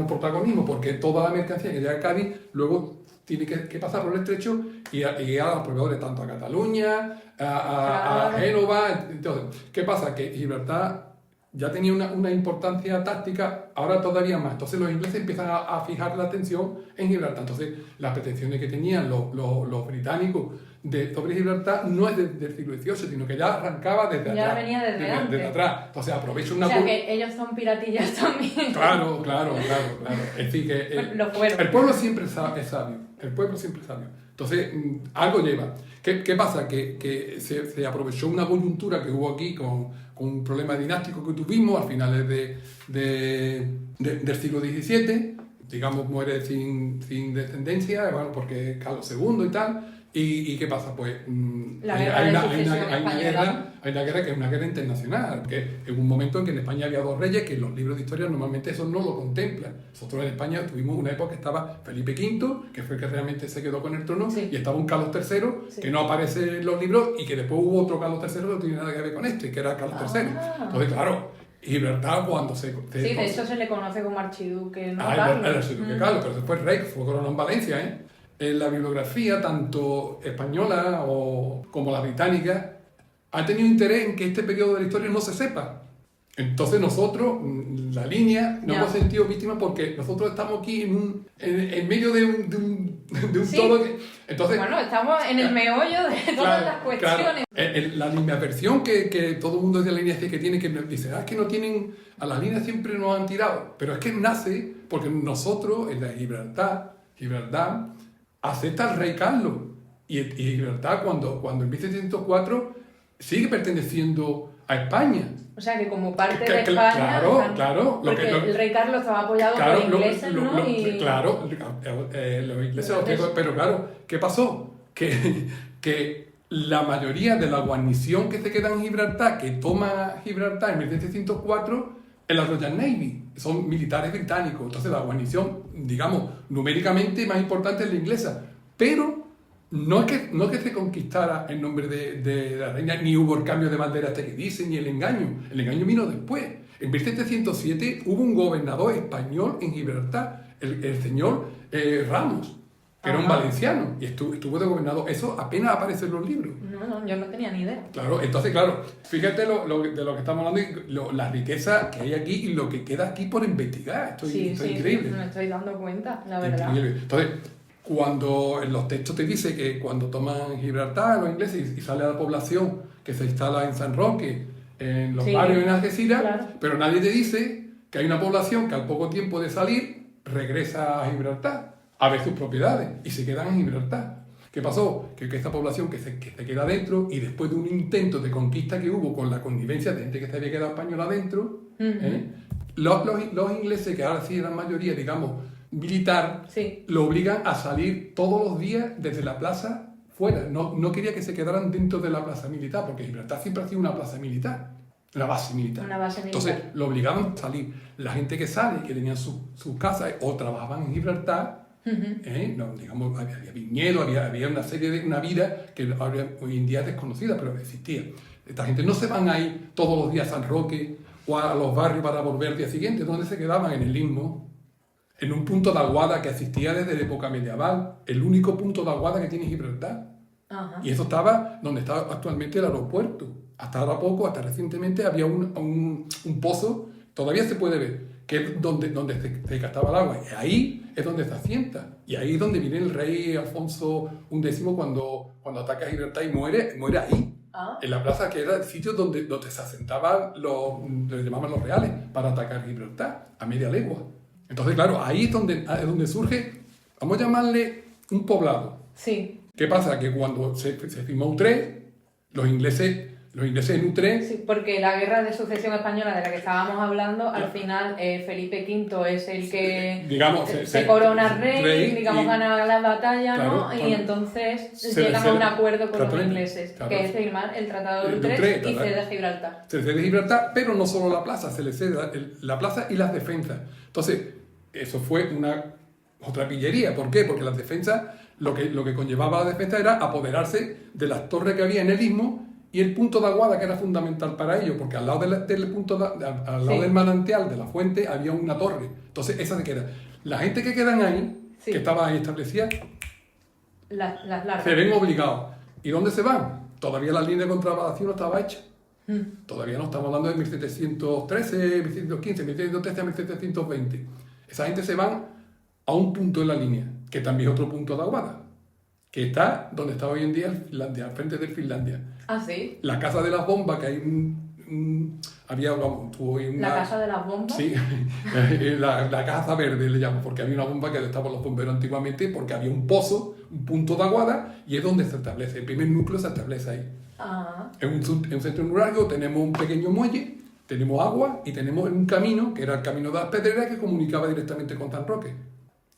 [SPEAKER 3] protagonismo, porque toda la mercancía que llega a Cádiz luego tiene que pasar por el estrecho y a los proveedores tanto a Cataluña, a Génova. Entonces, ¿qué pasa? Que Gibraltar ya tenía una importancia táctica, ahora todavía más. Entonces los ingleses empiezan a fijar la atención en Gibraltar. Entonces las pretensiones que tenían los británicos sobre Gibraltar no es del siglo XVIII, sino que ya arrancaba desde atrás.
[SPEAKER 4] Ya venía desde antes.
[SPEAKER 3] Desde atrás. Entonces aprovecho
[SPEAKER 4] O sea, que ellos son piratillas también.
[SPEAKER 3] Claro. Es decir, que
[SPEAKER 4] Lo fueron.
[SPEAKER 3] el pueblo siempre es sabio. El pueblo siempre es sabio. Entonces, algo lleva. ¿Qué pasa? Que se aprovechó una coyuntura que hubo aquí con un problema dinástico que tuvimos a finales del siglo XVII. Digamos, muere sin descendencia, bueno, porque Carlos II y tal. ¿Y qué pasa? Pues hay una guerra que es una guerra internacional, porque en un momento en que en España había dos reyes, que en los libros de historia normalmente eso no lo contemplan. Nosotros en España tuvimos una época que estaba Felipe V, que fue el que realmente se quedó con el trono, y estaba un Carlos III, que no aparece en los libros, y que después hubo otro Carlos III que no tiene nada que ver con este, que era Carlos III. Entonces, claro, Gibraltar cuando se...
[SPEAKER 4] de hecho se le conoce como archiduque, ¿no?
[SPEAKER 3] El archiduque Carlos, pero después rey, fue coronado en Valencia, ¿eh? En la bibliografía, tanto española como la británica, ha tenido interés en que este periodo de la historia no se sepa. Entonces nosotros, la línea, nos hemos sentido víctimas porque nosotros estamos aquí en medio de un todo que... Entonces,
[SPEAKER 4] bueno, estamos en el meollo de todas las cuestiones.
[SPEAKER 3] Claro. La lineaversión que todo el mundo de la línea que tiene, que dice, es que no tienen, a las líneas siempre nos han tirado, pero es que nace porque nosotros, en la Gibraltar, acepta al rey Carlos. Y Gibraltar, cuando en 1704 sigue perteneciendo a España.
[SPEAKER 4] O sea, que como parte de España...
[SPEAKER 3] Claro.
[SPEAKER 4] Porque el rey Carlos estaba apoyado por los ingleses, ¿no?
[SPEAKER 3] Los ingleses, pero claro, ¿qué pasó? Que la mayoría de la guarnición que se queda en Gibraltar, que toma Gibraltar en 1704, es la Royal Navy, son militares británicos. Entonces la guarnición, digamos, numéricamente más importante es la inglesa. Pero no es que se conquistara en nombre de la reina, ni hubo el cambio de bandera hasta que dicen, ni el engaño. El engaño vino después. En 1707 hubo un gobernador español en Gibraltar, el señor Ramos, que era un valenciano, y estuvo de gobernador. Eso apenas aparece en los libros.
[SPEAKER 4] No, yo no tenía ni idea.
[SPEAKER 3] Claro, entonces, fíjate de lo que estamos hablando, la riqueza que hay aquí y lo que queda aquí por investigar. Esto es increíble.
[SPEAKER 4] Sí, me estoy dando cuenta, la verdad.
[SPEAKER 3] Increíble. Entonces, cuando en los textos te dice que cuando toman Gibraltar los ingleses y sale a la población que se instala en San Roque, en los barrios en Algeciras, pero nadie te dice que hay una población que al poco tiempo de salir regresa a Gibraltar a ver sus propiedades y se quedan en Gibraltar. ¿Qué pasó? Que esta población que se queda adentro, y después de un intento de conquista que hubo con la connivencia de gente que se había quedado española adentro, los ingleses, que ahora sí eran mayoría, digamos, militar, lo obligan a salir todos los días desde la plaza fuera. No quería que se quedaran dentro de la plaza militar, porque Gibraltar siempre ha sido una plaza militar, una base militar. Entonces lo obligaban a salir. La gente que sale, que tenían sus casas o trabajaban en Gibraltar, No, digamos, había viñedo, había una serie de una vida que hoy en día es desconocida, pero existía. Esta gente no se van ahí todos los días a San Roque o a los barrios para volver al día siguiente. ¿Dónde se quedaban? En el Istmo, en un punto de aguada que existía desde la época medieval, el único punto de aguada que tiene Gibraltar.
[SPEAKER 4] Ajá.
[SPEAKER 3] Y eso estaba donde está actualmente el aeropuerto. Hasta ahora poco, hasta recientemente, había un pozo, todavía se puede ver, que es donde se gastaba el agua. Y ahí es donde se asienta. Y ahí es donde viene el rey Alfonso XI cuando ataca a Gibraltar y muere ahí. En la plaza, que era el sitio donde se asentaban le llamaban los reales, para atacar Gibraltar, a media legua. Entonces, claro, ahí es donde surge, vamos a llamarle un poblado.
[SPEAKER 4] Sí.
[SPEAKER 3] ¿Qué pasa? Que cuando se firmó Utrecht, los ingleses en Utrecht...
[SPEAKER 4] Sí, porque la guerra de sucesión española de la que estábamos hablando, al final Felipe V es el que
[SPEAKER 3] digamos,
[SPEAKER 4] se corona rey, digamos, gana la batalla,
[SPEAKER 3] claro,
[SPEAKER 4] ¿no? Y entonces llegan a un acuerdo con los ingleses, claro, que es firmar el Tratado de Utrecht y cede Gibraltar.
[SPEAKER 3] Se cede Gibraltar, pero no solo la plaza, se le cede la plaza y las defensas. Entonces, eso fue otra pillería. ¿Por qué? Porque las defensas, lo que conllevaba la defensa era apoderarse de las torres que había en el Istmo y el punto de aguada, que era fundamental para ello, porque al lado del manantial, de la fuente, había una torre. Entonces, esa se queda. La gente que quedan ahí, que estaba ahí establecida,
[SPEAKER 4] las larvas,
[SPEAKER 3] se ven obligados. ¿Y dónde se van? Todavía la línea de contrabalación no estaba hecha. Todavía no estamos hablando de 1713, 1715, 1713 a 1720. Esa gente se van a un punto en la línea, que también es otro punto de aguada, que está donde está hoy en día el Finlandia, al frente de Finlandia.
[SPEAKER 4] ¿Ah, sí?
[SPEAKER 3] La Casa de las Bombas, que hay
[SPEAKER 4] ¿La Casa de las Bombas?
[SPEAKER 3] Sí, la Casa Verde le llamo, porque había una bomba que estaban los bomberos antiguamente, porque había un pozo, un punto de aguada, y es donde se establece, el primer núcleo se establece ahí. En un centro neurálgico tenemos un pequeño muelle, tenemos agua y tenemos un camino, que era el camino de las Pedreras, que comunicaba directamente con San Roque.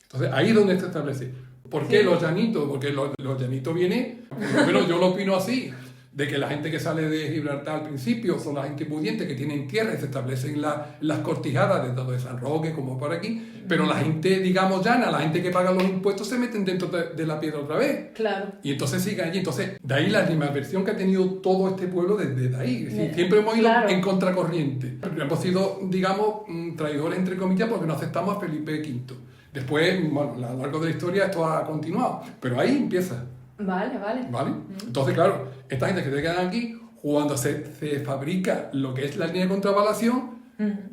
[SPEAKER 3] Entonces ahí es donde se establece. ¿Por qué los llanitos? Porque los llanitos vienen, bueno, yo lo opino así, de que la gente que sale de Gibraltar al principio son la gente pudiente que tienen tierra y se establecen las cortijadas de tanto de San Roque como por aquí, pero la gente, digamos, llana, la gente que paga los impuestos se meten dentro de la piedra otra vez.
[SPEAKER 4] Claro.
[SPEAKER 3] Y entonces siguen allí. Entonces, de ahí la animadversión que ha tenido todo este pueblo desde ahí. Es decir, siempre hemos ido en contracorriente. Hemos sido, digamos, traidores entre comillas porque no aceptamos a Felipe V. Después, bueno, a lo largo de la historia esto ha continuado, pero ahí empieza.
[SPEAKER 4] Vale.
[SPEAKER 3] Entonces, claro, esta gente que se quedan aquí, cuando se fabrica lo que es la línea de contravalación,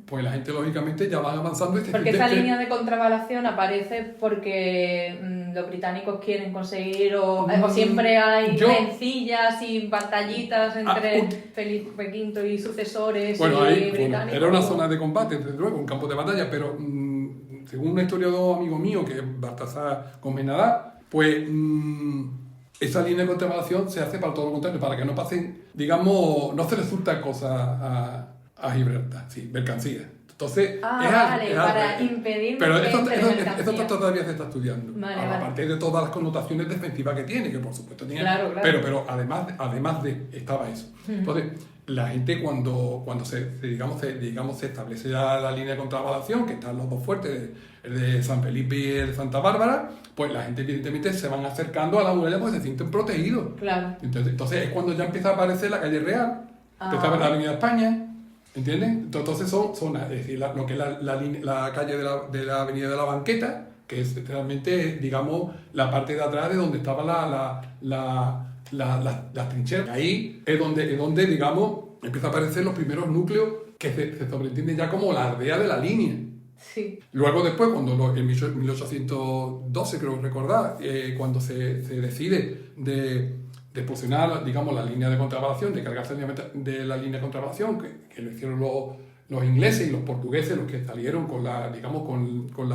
[SPEAKER 3] pues la gente lógicamente ya va avanzando.
[SPEAKER 4] Porque esa línea de contravalación aparece porque los británicos quieren conseguir, o siempre hay rencillas y batallitas entre Felipe V y sucesores y británicos.
[SPEAKER 3] Era una zona de combate, desde luego, un campo de batalla, pero según un historiador amigo mío, que es Baltasar Comenadá, pues esa línea de contravalación se hace para todo lo contrario, para que no pasen, digamos, no se les surta cosas a Gibraltar, sí, mercancías. Entonces,
[SPEAKER 4] para impedir.
[SPEAKER 3] Pero esto todavía se está estudiando. Aparte
[SPEAKER 4] vale.
[SPEAKER 3] de todas las connotaciones defensivas que tiene, que por supuesto tiene.
[SPEAKER 4] Claro.
[SPEAKER 3] Pero además estaba eso. Entonces, la gente cuando se establece la línea de contravalación, que están los dos fuertes, el de San Felipe y el de Santa Bárbara, pues la gente evidentemente se van acercando a la muralla porque se sienten protegidos.
[SPEAKER 4] Claro.
[SPEAKER 3] Entonces es cuando ya empieza a aparecer la calle Real, empieza a ver la Avenida España, ¿entiendes? Entonces son zonas, es decir, lo que es la calle de la Avenida de la Banqueta, que es realmente, digamos, la parte de atrás de donde estaban las trincheras. Ahí es donde, digamos, empieza a aparecer los primeros núcleos que se sobreentienden ya como la aldea de la línea.
[SPEAKER 4] Sí.
[SPEAKER 3] Luego después, cuando en 1812, creo recordar, cuando se decide de expulsionar, digamos, la línea de contravalación, de cargarse de la línea de contravalación, que lo hicieron los ingleses y los portugueses, los que salieron con la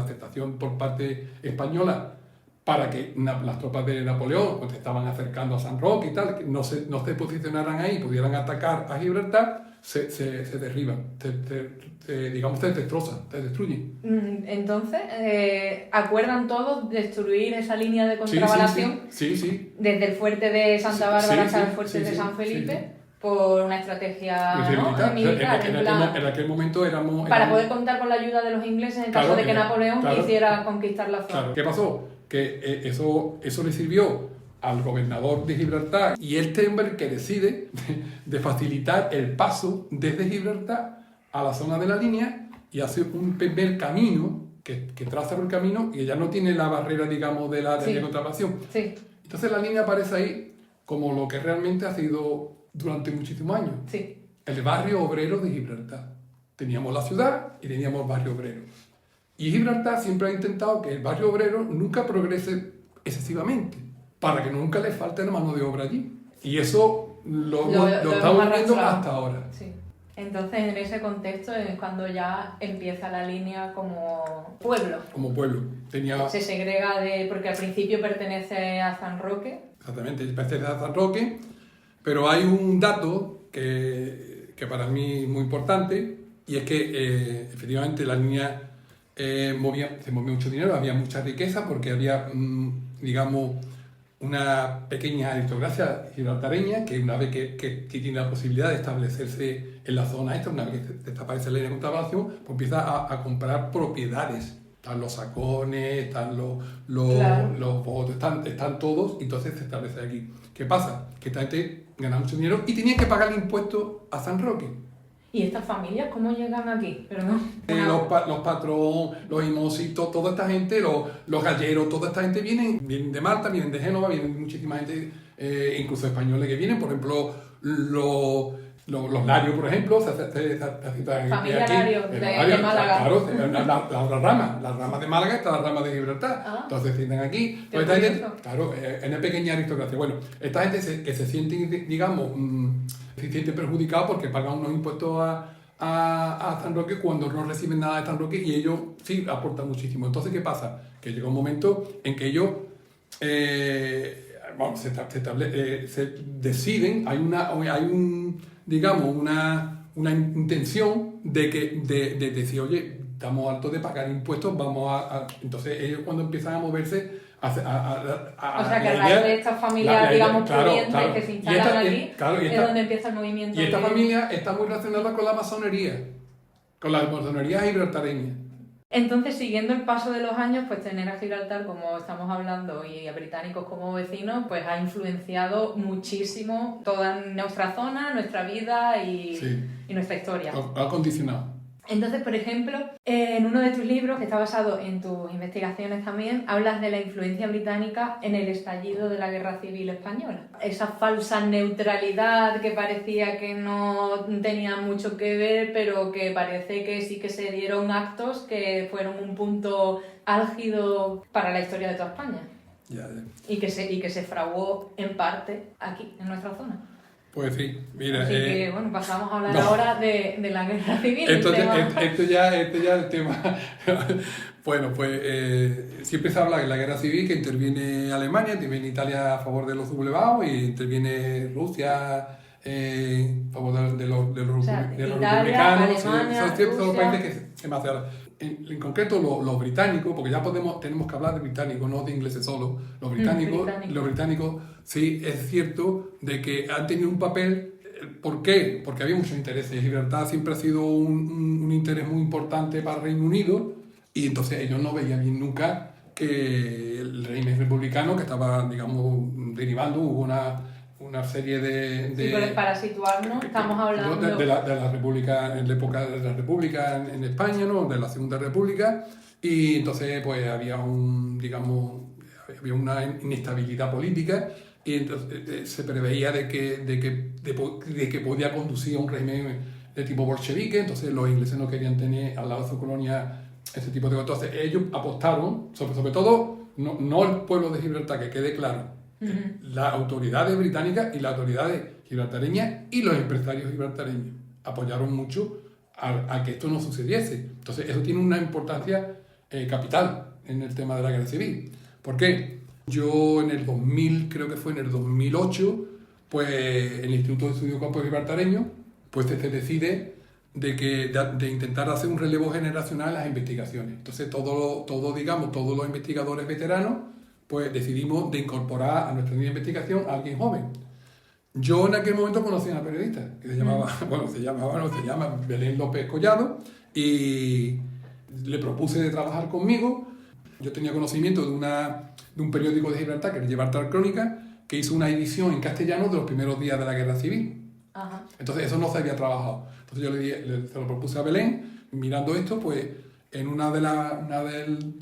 [SPEAKER 3] aceptación por parte española, para que las tropas de Napoleón, cuando se estaban acercando a San Roque y tal, que no se posicionaran ahí y pudieran atacar a Gibraltar, se derriban, se destrozan, se destruyen.
[SPEAKER 4] Entonces, ¿acuerdan todos destruir esa línea de contravalación?
[SPEAKER 3] Sí.
[SPEAKER 4] Desde el fuerte de Santa Bárbara hasta el fuerte de San Felipe. por una estrategia, ¿no?
[SPEAKER 3] militar.
[SPEAKER 4] militar, en plan,
[SPEAKER 3] En aquel momento
[SPEAKER 4] para poder contar con la ayuda de los ingleses en caso de que Napoleón quisiera conquistar la zona.
[SPEAKER 3] Claro. ¿Qué pasó? Que eso le sirvió al gobernador de Gibraltar y este hombre que decide de facilitar el paso desde Gibraltar a la zona de la línea y hace un primer camino que traza el camino y ya no tiene la barrera, digamos, de la contratación.
[SPEAKER 4] Sí.
[SPEAKER 3] Entonces la línea aparece ahí como lo que realmente ha sido durante muchísimos años.
[SPEAKER 4] Sí.
[SPEAKER 3] El barrio obrero de Gibraltar. Teníamos la ciudad y teníamos el barrio obrero. Y Gibraltar siempre ha intentado que el barrio obrero nunca progrese excesivamente, para que nunca le falte la mano de obra allí. Y eso lo estamos viendo hasta ahora.
[SPEAKER 4] Sí. Entonces, en ese contexto es cuando ya empieza la línea como pueblo.
[SPEAKER 3] Como pueblo.
[SPEAKER 4] Se segrega porque al principio pertenece a San Roque.
[SPEAKER 3] Exactamente, pertenece a San Roque, pero hay un dato que para mí es muy importante, y es que efectivamente la línea se movía mucho dinero, había mucha riqueza, porque había, digamos, una pequeña aristocracia gibraltareña que una vez que tiene la posibilidad de establecerse en la zona esta, una vez que desaparece la línea de contratación, pues empieza a comprar propiedades. Están los sacones, están los votos, están todos, y entonces se establece aquí. ¿Qué pasa? Que esta gente gana mucho dinero y tenían que pagar el impuesto a San Roque.
[SPEAKER 4] ¿Y estas familias cómo llegan aquí? Perdón.
[SPEAKER 3] Los patrón, los imositos, toda esta gente, los galleros, toda esta gente vienen de Malta, vienen de Génova, vienen muchísima gente, incluso españoles que vienen. Por ejemplo, los Larios, por ejemplo,
[SPEAKER 4] familia Lario de Málaga.
[SPEAKER 3] Claro, la rama de Málaga está la rama de Gibraltar. Entonces se sientan aquí. Pues esta gente, claro, es una pequeña aristocracia. Bueno, esta gente que se sienten, digamos, se sienten perjudicados porque pagan unos impuestos a San Roque cuando no reciben nada de San Roque, y ellos sí aportan muchísimo. Entonces, ¿qué pasa? Que llega un momento en que ellos se deciden, digamos, una intención de decir, oye, estamos hartos de pagar impuestos, entonces ellos cuando empiezan a moverse
[SPEAKER 4] o sea, que a raíz de estas familias, digamos, pudientes que se instalan aquí, es donde empieza el movimiento.
[SPEAKER 3] Y esta familia está muy relacionada con la masonería gibraltareña.
[SPEAKER 4] Entonces, siguiendo el paso de los años, pues tener a Gibraltar, como estamos hablando, y a británicos como vecinos, pues ha influenciado muchísimo toda nuestra zona, nuestra vida y nuestra historia.
[SPEAKER 3] Ha condicionado.
[SPEAKER 4] Entonces, por ejemplo, en uno de tus libros, que está basado en tus investigaciones también, hablas de la influencia británica en el estallido de la Guerra Civil Española. Esa falsa neutralidad que parecía que no tenía mucho que ver, pero que parece que sí que se dieron actos que fueron un punto álgido para la historia de toda España. Y que se fraguó en parte aquí, en nuestra zona.
[SPEAKER 3] Pues sí, mira.
[SPEAKER 4] Así que, bueno, pasamos a hablar ahora de la Guerra Civil.
[SPEAKER 3] Esto ya el tema. Bueno, pues siempre se habla de la Guerra Civil, que interviene Alemania, interviene Italia a favor de los sublevados, y interviene Rusia a favor de los republicanos. Son los países que más se hablan. En concreto los británicos, porque ya tenemos que hablar de británicos, no de ingleses solo. Los británicos sí es cierto de que han tenido un papel. ¿Por qué? Porque había muchos intereses. Gibraltar siempre ha sido un interés muy importante para el Reino Unido, y entonces ellos no veían bien nunca que el régimen republicano, que estaba, digamos, derivando, hubo una serie de
[SPEAKER 4] sí, pero para situarnos, estamos hablando
[SPEAKER 3] de la República, en la época de la República en España, ¿no? De la Segunda República, y entonces pues había una inestabilidad política, y entonces se preveía de que podía conducir a un régimen de tipo bolchevique. Entonces los ingleses no querían tener al lado de su colonia ese tipo de cosas. Entonces ellos apostaron, sobre todo, no el pueblo de Gibraltar, que quede claro, las autoridades británicas y las autoridades gibraltareñas y los empresarios gibraltareños apoyaron mucho a que esto no sucediese. Entonces eso tiene una importancia capital en el tema de la guerra civil. ¿Por qué? Yo en el 2000, creo que fue en el 2008, pues el Instituto de Estudios Campos Gibraltareños, pues se decide de intentar hacer un relevo generacional en las investigaciones. Entonces todos los investigadores veteranos, pues decidimos de incorporar a nuestra línea de investigación a alguien joven. Yo en aquel momento conocí a una periodista que se llama Belén López Collado, y le propuse de trabajar conmigo. Yo tenía conocimiento de un periódico de Gibraltar, que era Gibraltar Crónica, que hizo una edición en castellano de los primeros días de la Guerra Civil.
[SPEAKER 4] Ajá.
[SPEAKER 3] Entonces eso no se había trabajado. Entonces yo se lo propuse a Belén, mirando esto, pues en una de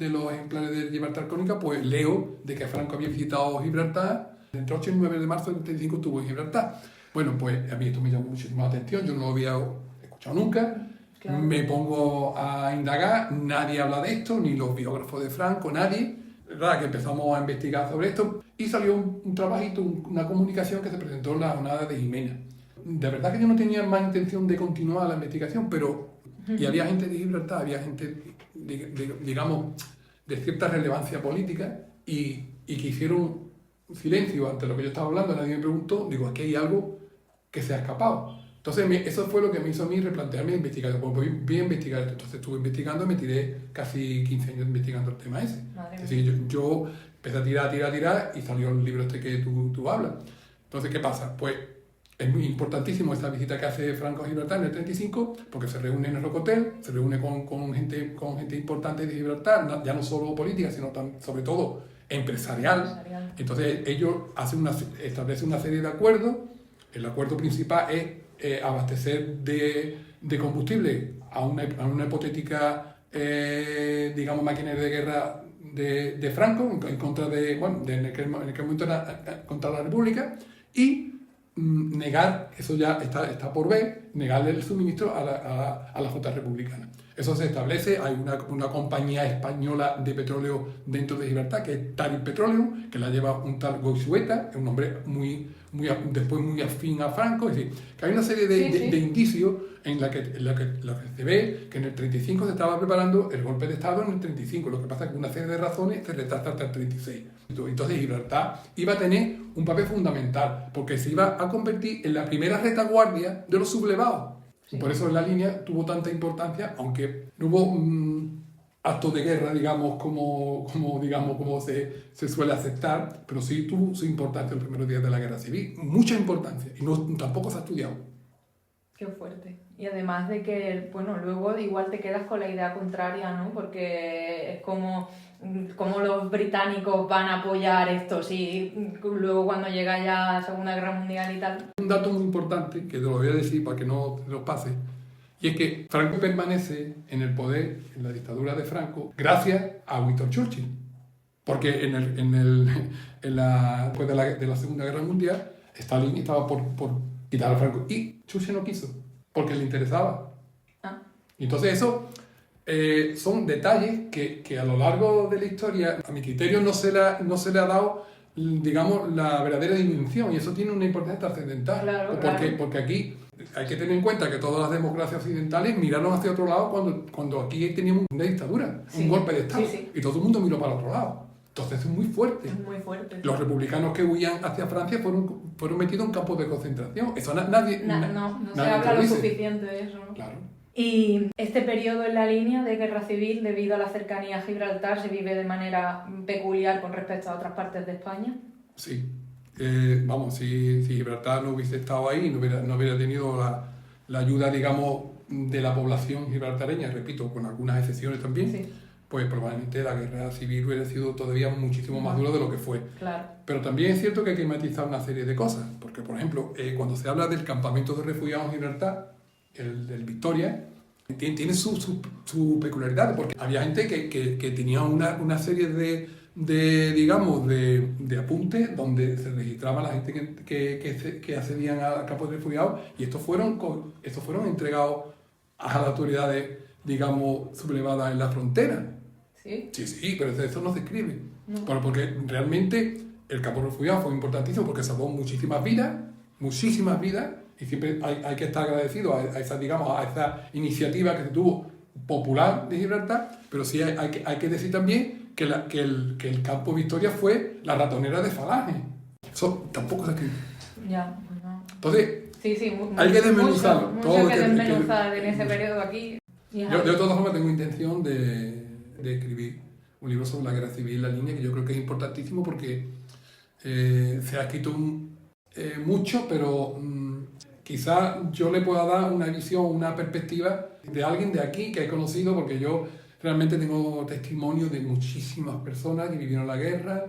[SPEAKER 3] los ejemplares de Gibraltar Crónica, pues leo de que Franco había visitado Gibraltar. Entre 8 y 9 de marzo del 35 estuvo en Gibraltar. Bueno, pues a mí esto me llamó muchísima atención, yo no lo había escuchado nunca. Claro. Me pongo a indagar, nadie habla de esto, ni los biógrafos de Franco, nadie. ¿Verdad? Que empezamos a investigar sobre esto y salió un trabajito, una comunicación que se presentó en la jornada de Jimena. De verdad que yo no tenía más intención de continuar la investigación, pero y había gente de Gibraltar, había gente, digamos, de cierta relevancia política y que hicieron silencio ante lo que yo estaba hablando. Nadie me preguntó, digo, aquí hay algo que se ha escapado. Entonces eso fue lo que me hizo a mí replantearme la investigación. Pues voy a investigar esto. Entonces estuve investigando, me tiré casi 15 años investigando el tema ese. Es decir, yo empecé a tirar y salió el libro este que tú hablas. Entonces, ¿qué pasa? Pues es muy importantísimo esta visita que hace Franco a Gibraltar en el 35, porque se reúne en el Rocotel, se reúne con gente importante de Gibraltar, ya no solo política, sino sobre todo empresarial. Entonces ellos establecen una serie de acuerdos. El acuerdo principal es abastecer de combustible a una hipotética, digamos, maquinaria de guerra de Franco en contra en aquel momento era contra la República, y negar, eso ya está por ver, negarle el suministro a la flota republicana. Eso se establece, hay una compañía española de petróleo dentro de Gibraltar, que es Tarim Petroleum, que la lleva un tal Goizueta, un hombre después muy afín a Franco. Es decir, que hay una serie de indicios en la que se ve que en el 35 se estaba preparando el golpe de Estado en el 35. Lo que pasa es que una serie de razones se retrasa hasta el 36. Entonces Gibraltar iba a tener un papel fundamental, porque se iba a convertir en la primera retaguardia de los sublevados. Sí. Por eso la línea tuvo tanta importancia, aunque no hubo actos de guerra, digamos, como se suele aceptar, pero sí tuvo su importancia en los primeros días de la Guerra Civil, mucha importancia, y tampoco se ha estudiado.
[SPEAKER 4] Qué fuerte. Y además de que, bueno, luego igual te quedas con la idea contraria, ¿no? Porque es como los británicos van a apoyar esto, sí, luego cuando llega ya la Segunda Guerra Mundial y tal.
[SPEAKER 3] Un dato muy importante, que te lo voy a decir para que no te lo pase, y es que Franco permanece en el poder, en la dictadura de Franco, gracias a Winston Churchill. Porque después de la Segunda Guerra Mundial, Stalin estaba por quitar a Franco, y Churchill no quiso, porque le interesaba. Entonces eso son detalles que a lo largo de la historia, a mi criterio, no se le ha dado, digamos, la verdadera dimensión, y eso tiene una importancia trascendental.
[SPEAKER 4] Claro.
[SPEAKER 3] Porque aquí hay que tener en cuenta que todas las democracias occidentales miraron hacia otro lado cuando aquí teníamos una dictadura, un golpe de Estado, y todo el mundo miró para otro lado. Entonces es muy fuerte.
[SPEAKER 4] Es muy fuerte.
[SPEAKER 3] Los republicanos que huían hacia Francia fueron metidos en campos de concentración. Eso nadie
[SPEAKER 4] no se habla lo suficiente de eso, ¿no?
[SPEAKER 3] Claro.
[SPEAKER 4] Y este periodo en la línea de guerra civil, debido a la cercanía a Gibraltar, se vive de manera peculiar con respecto a otras partes de España.
[SPEAKER 3] Sí. Si Gibraltar no hubiese estado ahí, no hubiera tenido la ayuda, digamos, de la población gibraltareña, repito, con algunas excepciones también, pues probablemente la guerra civil hubiera sido todavía muchísimo más dura de lo que fue.
[SPEAKER 4] Claro.
[SPEAKER 3] Pero también es cierto que hay que matizar una serie de cosas, porque, por ejemplo, cuando se habla del campamento de refugiados en Gibraltar, el Victoria, tiene su peculiaridad, porque había gente que tenía una serie de apuntes donde se registraba la gente que accedían a campos de refugiados, y estos fueron entregados a las autoridades, digamos, sublevadas en la frontera.
[SPEAKER 4] ¿Sí?
[SPEAKER 3] Sí, pero eso no se escribe.
[SPEAKER 4] No.
[SPEAKER 3] Porque realmente el campo de refugiados fue importantísimo porque salvó muchísimas vidas, y siempre hay que estar agradecido a esa iniciativa que se tuvo popular de Gibraltar, pero sí hay que decir también que el campo Victoria fue la ratonera de Falange. Eso tampoco se escribe.
[SPEAKER 4] Ya, bueno.
[SPEAKER 3] Entonces,
[SPEAKER 4] sí,
[SPEAKER 3] hay que desmenuzarlo.
[SPEAKER 4] Mucho que desmenuzar en ese periodo aquí.
[SPEAKER 3] Yo de todas formas tengo intención de escribir un libro sobre la guerra civil, la línea, que yo creo que es importantísimo porque se ha escrito mucho, pero quizás yo le pueda dar una visión, una perspectiva de alguien de aquí que he conocido, porque yo realmente tengo testimonio de muchísimas personas que vivieron la guerra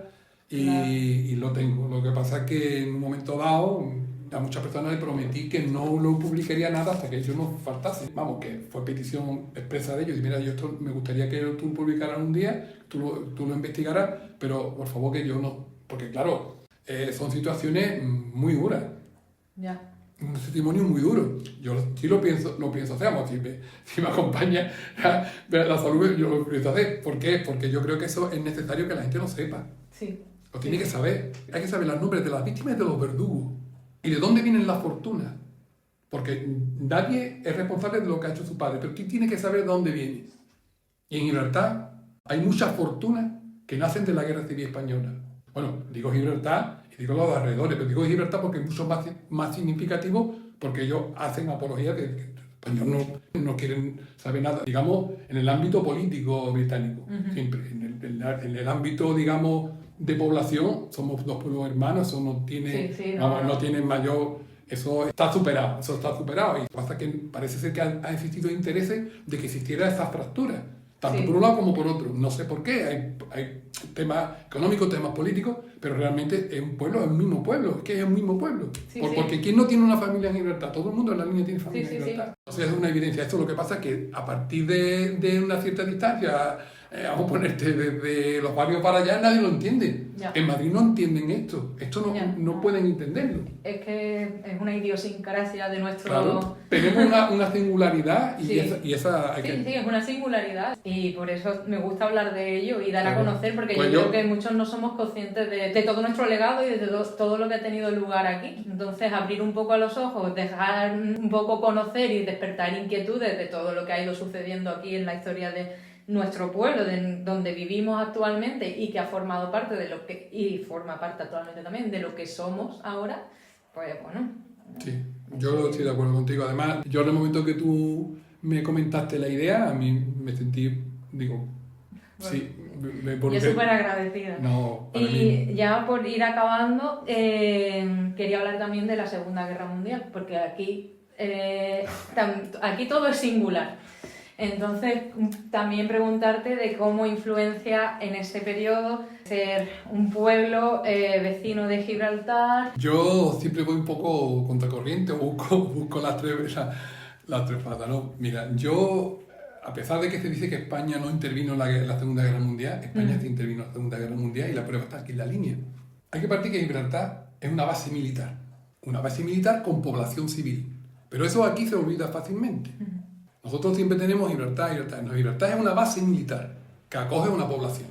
[SPEAKER 3] y lo tengo. Lo que pasa es que en un momento dado a muchas personas le prometí que no lo publicaría nada hasta que ellos no faltase. Vamos, que fue petición expresa de ellos. Y mira, yo esto me gustaría que tú publicaras un día, tú lo investigaras, pero por favor que yo no. Porque claro, son situaciones muy duras.
[SPEAKER 4] Ya.
[SPEAKER 3] Un testimonio muy duro. Yo sí lo pienso hacer, vamos, si me acompaña la salud, yo lo pienso hacer. ¿Por qué? Porque yo creo que eso es necesario que la gente lo sepa.
[SPEAKER 4] Sí.
[SPEAKER 3] Lo tiene que saber. Hay que saber los nombres de las víctimas y de los verdugos. Y de dónde vienen las fortunas. Porque nadie es responsable de lo que ha hecho su padre, pero ¿quién tiene que saber de dónde viene? Y en Gibraltar hay muchas fortunas que nacen de la Guerra Civil Española. Bueno, digo Gibraltar y digo los alrededores, pero digo Gibraltar porque es mucho más significativo, porque ellos hacen apología de que los españoles no quieren saber nada, digamos, en el ámbito político británico, siempre. En el ámbito, digamos, de población, somos dos pueblos hermanos, eso no tiene, no tiene mayor... Eso está superado. Y lo que pasa es que parece ser que ha existido intereses de que existiera esa fractura, tanto por un lado como por otro. No sé por qué, hay temas económicos, temas políticos, pero realmente es un pueblo, es un mismo pueblo, es que es un mismo pueblo. Porque ¿quién no tiene una familia en Gibraltar? Todo el mundo en la línea tiene familia en Gibraltar. Entonces es una evidencia. Esto lo que pasa es que a partir de una cierta distancia, vamos a ponerte desde los barrios para allá, nadie lo entiende. Ya. En Madrid no entienden esto. Esto no pueden entenderlo.
[SPEAKER 4] Es que es una idiosincrasia de nuestro...
[SPEAKER 3] Claro, tenemos una singularidad y esa hay
[SPEAKER 4] sí, es una singularidad. Y por eso me gusta hablar de ello y dar a conocer, porque pues yo creo que muchos no somos conscientes de todo nuestro legado y de todo lo que ha tenido lugar aquí. Entonces, abrir un poco los ojos, dejar un poco conocer y despertar inquietudes de todo lo que ha ido sucediendo aquí en la historia de nuestro pueblo, de donde vivimos actualmente y que ha formado parte de lo que, y forma parte actualmente también de lo que somos ahora, pues bueno.
[SPEAKER 3] Sí, yo estoy de acuerdo contigo. Además, yo en el momento que tú me comentaste la idea, a mí me sentí, digo, bueno, sí.
[SPEAKER 4] Yo súper agradecida.
[SPEAKER 3] No,
[SPEAKER 4] y mí... ya por ir acabando, quería hablar también de la Segunda Guerra Mundial, porque aquí todo es singular. Entonces, también preguntarte de cómo influencia en ese periodo ser un pueblo vecino de Gibraltar.
[SPEAKER 3] Yo siempre voy un poco contracorriente, busco las tres patas, ¿no? Mira, yo, a pesar de que se dice que España no intervino en la Segunda Guerra Mundial, España sí intervino en la Segunda Guerra Mundial y la prueba está aquí en la línea. Hay que partir que Gibraltar es una base militar con población civil, pero eso aquí se olvida fácilmente. Nosotros siempre tenemos Gibraltar. No, Gibraltar es una base militar que acoge a una población.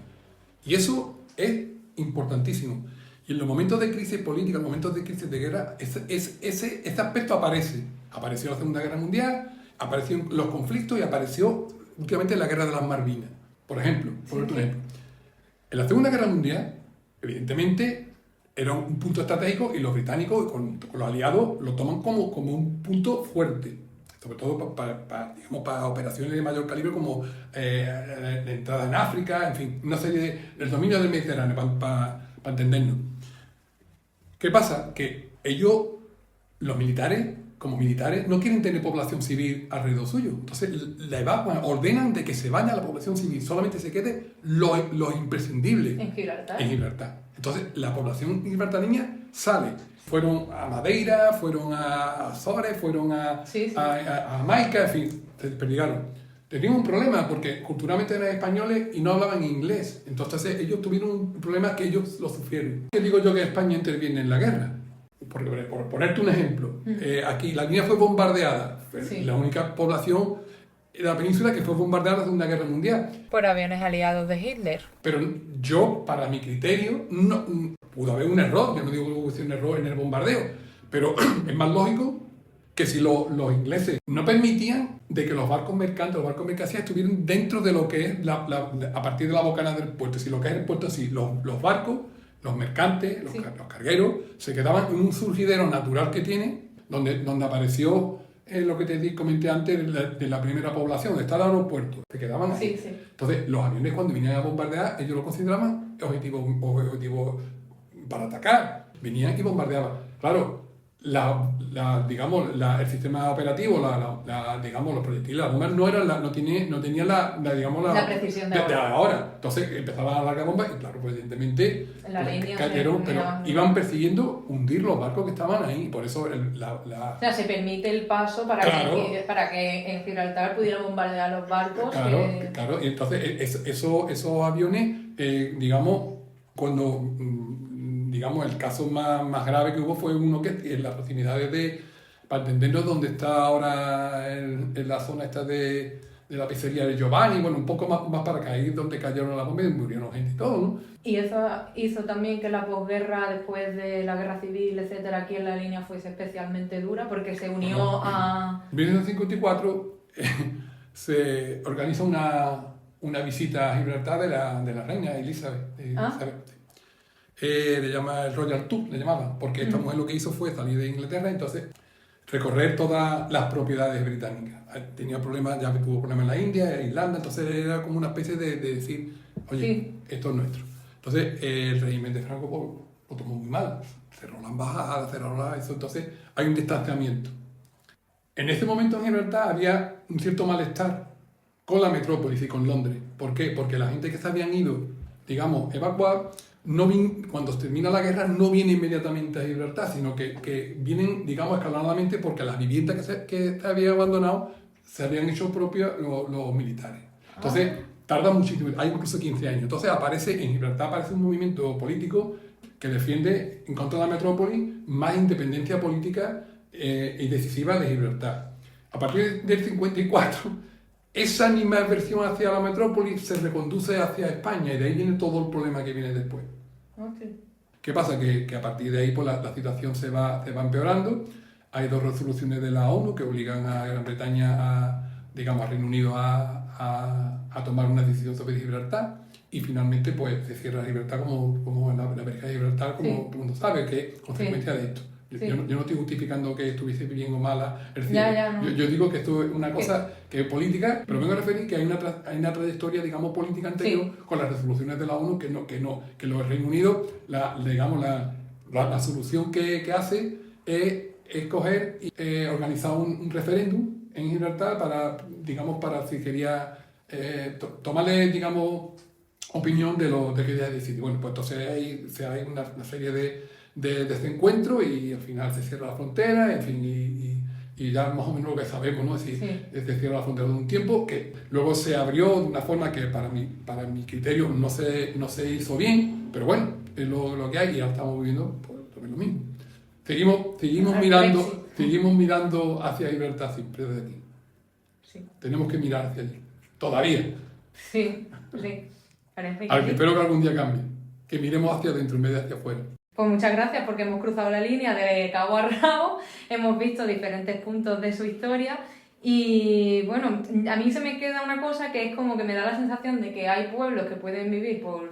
[SPEAKER 3] Y eso es importantísimo. Y en los momentos de crisis política, en los momentos de crisis de guerra, ese aspecto aparece. Apareció la Segunda Guerra Mundial, aparecieron los conflictos y apareció últimamente la Guerra de las Malvinas. Por ejemplo, en la Segunda Guerra Mundial, evidentemente, era un punto estratégico y los británicos con los aliados lo toman como un punto fuerte. Sobre todo para operaciones de mayor calibre como la entrada en África, en fin, una serie del dominio del Mediterráneo, para entendernos. ¿Qué pasa? Que ellos, los militares, como militares, no quieren tener población civil alrededor suyo. Entonces la evacuan, ordenan de que se vaya la población civil, solamente se quede los imprescindibles
[SPEAKER 4] en
[SPEAKER 3] Gibraltar. Entonces la población gibraltareña sale. Fueron a Madeira, fueron a Azores, fueron a Jamaica, en fin, se desperdigaron. Tenían un problema porque culturalmente eran españoles y no hablaban inglés. Entonces ellos tuvieron un problema que ellos lo sufrieron. ¿Qué digo yo que España interviene en la guerra? Por ponerte un ejemplo, aquí la línea fue bombardeada. La única población de la península que fue bombardeada en la Segunda Guerra Mundial.
[SPEAKER 1] Por aviones aliados de Hitler.
[SPEAKER 3] Pero yo, para mi criterio, no... Pudo haber un error, yo no digo que hubo un error en el bombardeo, pero es más lógico que si los ingleses no permitían de que los barcos mercantes, los barcos mercancías estuvieran dentro de lo que es a partir de la bocana del puerto. Si lo que es el puerto, sí, los barcos, los mercantes, los cargueros, se quedaban en un surgidero natural que tiene, donde apareció lo que te comenté antes de la primera población, donde está el aeropuerto. Se quedaban ahí. Sí. Entonces, los aviones cuando vinieron a bombardear, ellos lo consideraban objetivo para atacar. venían y bombardeaban. Claro, digamos, el sistema operativo, digamos, los proyectiles, las bombas no tenían digamos,
[SPEAKER 4] la precisión de
[SPEAKER 3] ahora. Entonces empezaban a largar bombas y claro, pues evidentemente
[SPEAKER 4] la línea
[SPEAKER 3] cayeron, pero iban persiguiendo hundir los barcos que estaban ahí. Por eso
[SPEAKER 4] O sea, se permite el paso para,
[SPEAKER 3] claro,
[SPEAKER 4] para que en Gibraltar pudieran bombardear los barcos.
[SPEAKER 3] Claro, y entonces esos aviones, digamos, cuando... digamos, el caso más grave que hubo fue uno que en las proximidades para entendernos, donde está ahora en la zona esta de la pizzería de Giovanni, bueno, un poco más para acá, ahí donde cayeron las bombas y murieron gente y todo, ¿no?
[SPEAKER 4] Y eso hizo también que la posguerra, después de la guerra civil, etcétera, aquí en la línea fuese especialmente dura, porque se unió a...
[SPEAKER 3] En 1954 se organiza una visita a Gibraltar de la reina Elizabeth. Le llama el Royal Tour, le llamaban, porque esta mujer lo que hizo fue salir de Inglaterra, entonces recorrer todas las propiedades británicas. Tenía problemas, ya tuvo problemas en la India, en Irlanda, entonces era como una especie de decir, oye, esto es nuestro. Entonces el régimen de Franco lo tomó muy mal, cerró la embajada, cerró eso, entonces hay un distanciamiento. En ese momento en Gibraltar había un cierto malestar con la metrópolis y con Londres. ¿Por qué? Porque la gente que se habían ido, digamos, evacuar, cuando termina la guerra no viene inmediatamente a Gibraltar, sino que vienen, digamos, escalonadamente porque las viviendas que se habían abandonado se habían hecho propias los militares. Entonces, tarda muchísimo, hay incluso 15 años. Entonces, en Gibraltar aparece un movimiento político que defiende, en contra de la metrópoli, más independencia política y decisiva de Gibraltar. A partir del 54, esa animadversión hacia la metrópoli se reconduce hacia España y de ahí viene todo el problema que viene después.
[SPEAKER 4] Okay.
[SPEAKER 3] ¿Qué pasa? Que a partir de ahí pues, la situación se va empeorando. Hay 2 resoluciones de la ONU que obligan a Gran Bretaña, digamos, a Reino Unido a tomar una decisión sobre Gibraltar y finalmente pues se cierra Gibraltar como la verja de Gibraltar, como todo el mundo sabe, que es consecuencia de esto. Yo no estoy justificando que estuviese bien o mala el cierre.
[SPEAKER 4] No.
[SPEAKER 3] Yo digo que esto es una cosa que es política, pero vengo a referir que hay una trayectoria, digamos, política anterior con las resoluciones de la ONU que el Reino Unido, digamos, la solución que hace es coger y organizar un referéndum en Gibraltar para si quería tomarle, digamos, opinión de lo que quería decir. Bueno, pues entonces hay una serie de este encuentro y al final se cierra la frontera, en fin, y ya más o menos lo que sabemos, ¿no? Se cierra la frontera de un tiempo, que luego se abrió de una forma que para mi criterio no se hizo bien, pero bueno, es lo que hay y ahora estamos viviendo pues, lo mismo. Seguimos mirando hacia Gibraltar siempre desde aquí.
[SPEAKER 4] Sí.
[SPEAKER 3] Tenemos que mirar hacia allí. Todavía.
[SPEAKER 4] Sí. Parece que
[SPEAKER 3] Aunque espero que algún día cambie. Que miremos hacia adentro en vez de hacia afuera.
[SPEAKER 4] Pues muchas gracias porque hemos cruzado la línea de cabo a rabo, hemos visto diferentes puntos de su historia y bueno, a mí se me queda una cosa que es como que me da la sensación de que hay pueblos que pueden vivir por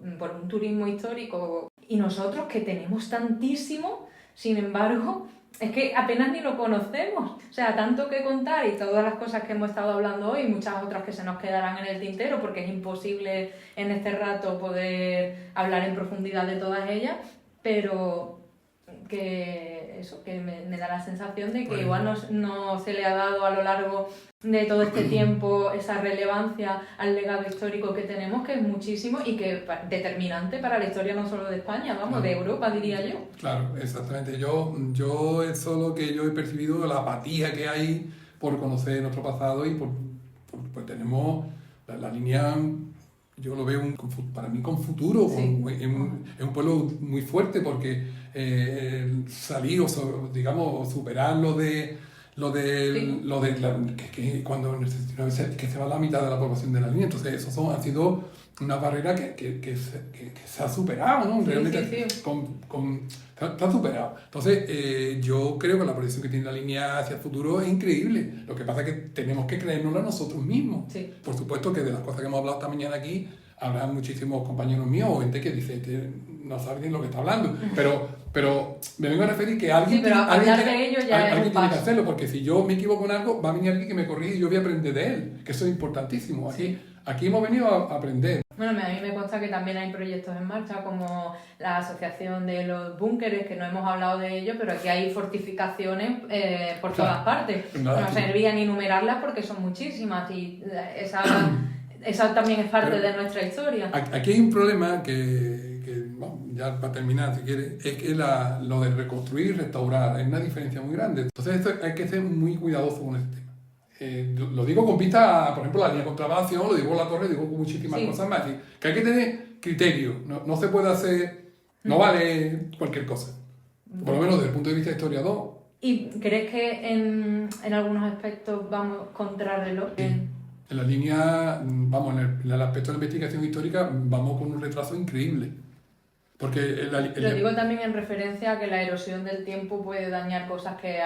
[SPEAKER 4] un turismo histórico y nosotros que tenemos tantísimo, sin embargo, es que apenas ni lo conocemos. O sea, tanto que contar y todas las cosas que hemos estado hablando hoy y muchas otras que se nos quedarán en el tintero porque es imposible en este rato poder hablar en profundidad de todas ellas, pero que me da la sensación de que igual no se le ha dado a lo largo de todo este tiempo esa relevancia al legado histórico que tenemos, que es muchísimo y que es determinante para la historia no solo de España, de Europa, diría yo. Claro,
[SPEAKER 3] exactamente. Yo es solo que yo he percibido la apatía que hay por conocer nuestro pasado y pues tenemos la línea. Yo lo veo para mí con futuro, es un pueblo muy fuerte porque salir o digamos superar que cuando que se va la mitad de la población de la línea, entonces eso ha sido una barrera que se ha superado, ¿no? Realmente se ha superado. Entonces yo creo que la proyección que tiene la línea hacia el futuro es increíble. Lo que pasa es que tenemos que creérnoslo a nosotros mismos. Sí. Por supuesto que de las cosas que hemos hablado esta mañana aquí habrá muchísimos compañeros míos o gente que dice que no sabe bien lo que está hablando, pero me vengo a referir que alguien tiene que hacerlo, porque si yo me equivoco en algo, va a venir alguien que me corrige y yo voy a aprender de él, que eso es importantísimo. Aquí hemos venido a aprender.
[SPEAKER 4] Bueno, a mí me consta que también hay proyectos en marcha como la asociación de los búnkeres, que no hemos hablado de ello, pero aquí hay fortificaciones por todas partes.
[SPEAKER 3] Nada,
[SPEAKER 4] No
[SPEAKER 3] sí.
[SPEAKER 4] servía ni numerarlas porque son muchísimas y esa también es parte de nuestra historia.
[SPEAKER 3] Aquí hay un problema bueno, ya para terminar, si quieres, es que lo de reconstruir y restaurar es una diferencia muy grande. Entonces esto hay que ser muy cuidadoso con este tema. Lo digo con vista a, por ejemplo, la línea de contratación, lo digo con la torre, lo digo con muchísimas
[SPEAKER 4] Sí.
[SPEAKER 3] cosas más. Es decir, que hay que tener criterio, no se puede hacer, no vale cualquier cosa. Por lo menos desde el punto de vista historiador.
[SPEAKER 4] ¿Y crees que en algunos aspectos vamos contrarreloj?
[SPEAKER 3] En la línea, vamos, en el aspecto de la investigación histórica, vamos con un retraso increíble. Porque
[SPEAKER 4] Lo digo también en referencia a que la erosión del tiempo puede dañar cosas que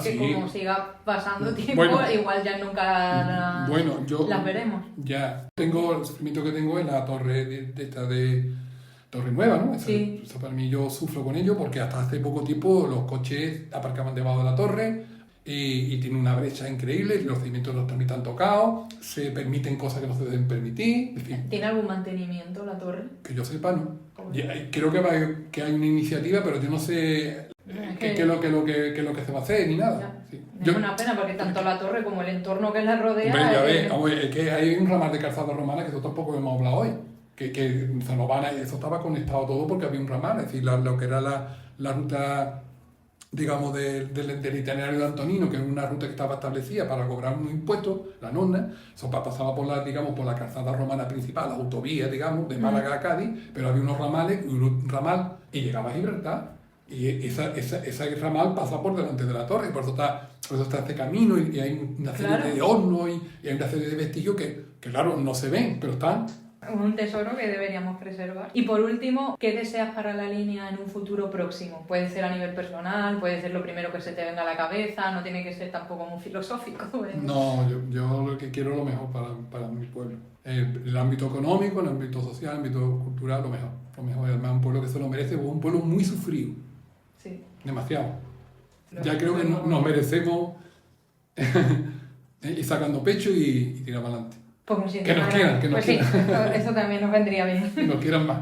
[SPEAKER 3] sí.
[SPEAKER 4] como siga pasando tiempo,
[SPEAKER 3] Bueno.
[SPEAKER 4] igual ya nunca las veremos.
[SPEAKER 3] Ya, el sufrimiento que tengo es la torre de Torre Nueva, ¿no?
[SPEAKER 4] Sí.
[SPEAKER 3] Eso para mí, yo sufro con ello porque hasta hace poco tiempo los coches aparcaban debajo de la torre y tiene una brecha increíble, los cimientos no están tan tocados, se permiten cosas que no se deben permitir, en fin.
[SPEAKER 4] ¿Tiene algún mantenimiento la torre?
[SPEAKER 3] Que yo sepa, no.
[SPEAKER 4] Joder.
[SPEAKER 3] Creo que hay una iniciativa, pero yo no sé qué es lo que se va a hacer ni nada.
[SPEAKER 4] Ya.
[SPEAKER 3] Sí.
[SPEAKER 4] Es una pena porque tanto la torre como el entorno que la rodea...
[SPEAKER 3] Hombre, ya ves, es que hay un ramal de calzada romana que eso tampoco hemos hablado hoy. Que Zanovana, eso estaba conectado todo porque había un ramal, es decir, lo que era la ruta, digamos, del itinerario de Antonino, que es una ruta que estaba establecida para cobrar unos impuestos, la norma, eso pasaba por la calzada romana principal, la autovía, digamos, de Málaga a Cádiz, pero había unos ramales, un ramal, y llegaba a Gibraltar. Y ese ramal pasa por delante de la torre, y por eso está este camino, y hay una serie de hornos, y hay una serie de vestigios que, claro, no se ven, pero están.
[SPEAKER 4] Un tesoro que deberíamos preservar. Y por último, ¿qué deseas para la línea en un futuro próximo? Puede ser a nivel personal, puede ser lo primero que se te venga a la cabeza, no tiene que ser tampoco muy filosófico.
[SPEAKER 3] No, yo lo que quiero es lo mejor para mi pueblo. El ámbito económico, el ámbito social, el ámbito cultural, lo mejor. Además, un pueblo que se lo merece, un pueblo muy sufrido.
[SPEAKER 4] Sí.
[SPEAKER 3] Demasiado. Ya creo que nos merecemos ir sacando pecho y tirar para adelante.
[SPEAKER 4] Pues
[SPEAKER 3] Que nos quieran, que nos
[SPEAKER 4] pues
[SPEAKER 3] quieran.
[SPEAKER 4] Sí, eso también nos vendría bien.
[SPEAKER 3] Que nos quieran más.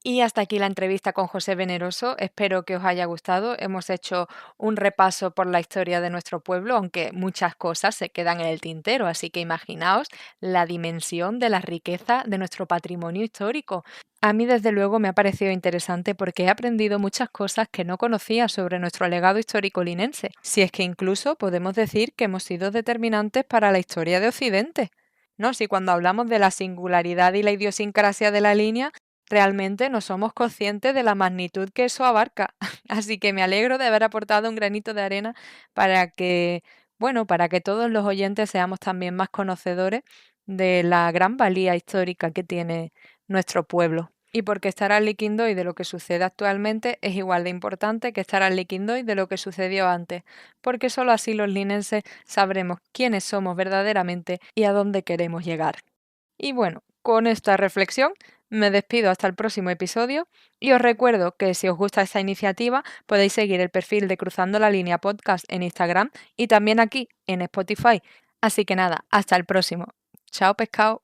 [SPEAKER 1] Y hasta aquí la entrevista con José Veneroso. Espero que os haya gustado. Hemos hecho un repaso por la historia de nuestro pueblo, aunque muchas cosas se quedan en el tintero, así que imaginaos la dimensión de la riqueza de nuestro patrimonio histórico. A mí, desde luego, me ha parecido interesante porque he aprendido muchas cosas que no conocía sobre nuestro legado histórico linense, si es que incluso podemos decir que hemos sido determinantes para la historia de Occidente. No, si cuando hablamos de la singularidad y la idiosincrasia de la línea, realmente no somos conscientes de la magnitud que eso abarca. Así que me alegro de haber aportado un granito de arena para que, bueno, para que todos los oyentes seamos también más conocedores de la gran valía histórica que tiene nuestro pueblo. Y porque estar al Liquindoy de lo que sucede actualmente es igual de importante que estar al Liquindoy de lo que sucedió antes, porque solo así los linenses sabremos quiénes somos verdaderamente y a dónde queremos llegar. Y bueno, con esta reflexión me despido hasta el próximo episodio y os recuerdo que si os gusta esta iniciativa podéis seguir el perfil de Cruzando la Línea Podcast en Instagram y también aquí en Spotify. Así que nada, hasta el próximo. Chao pescado.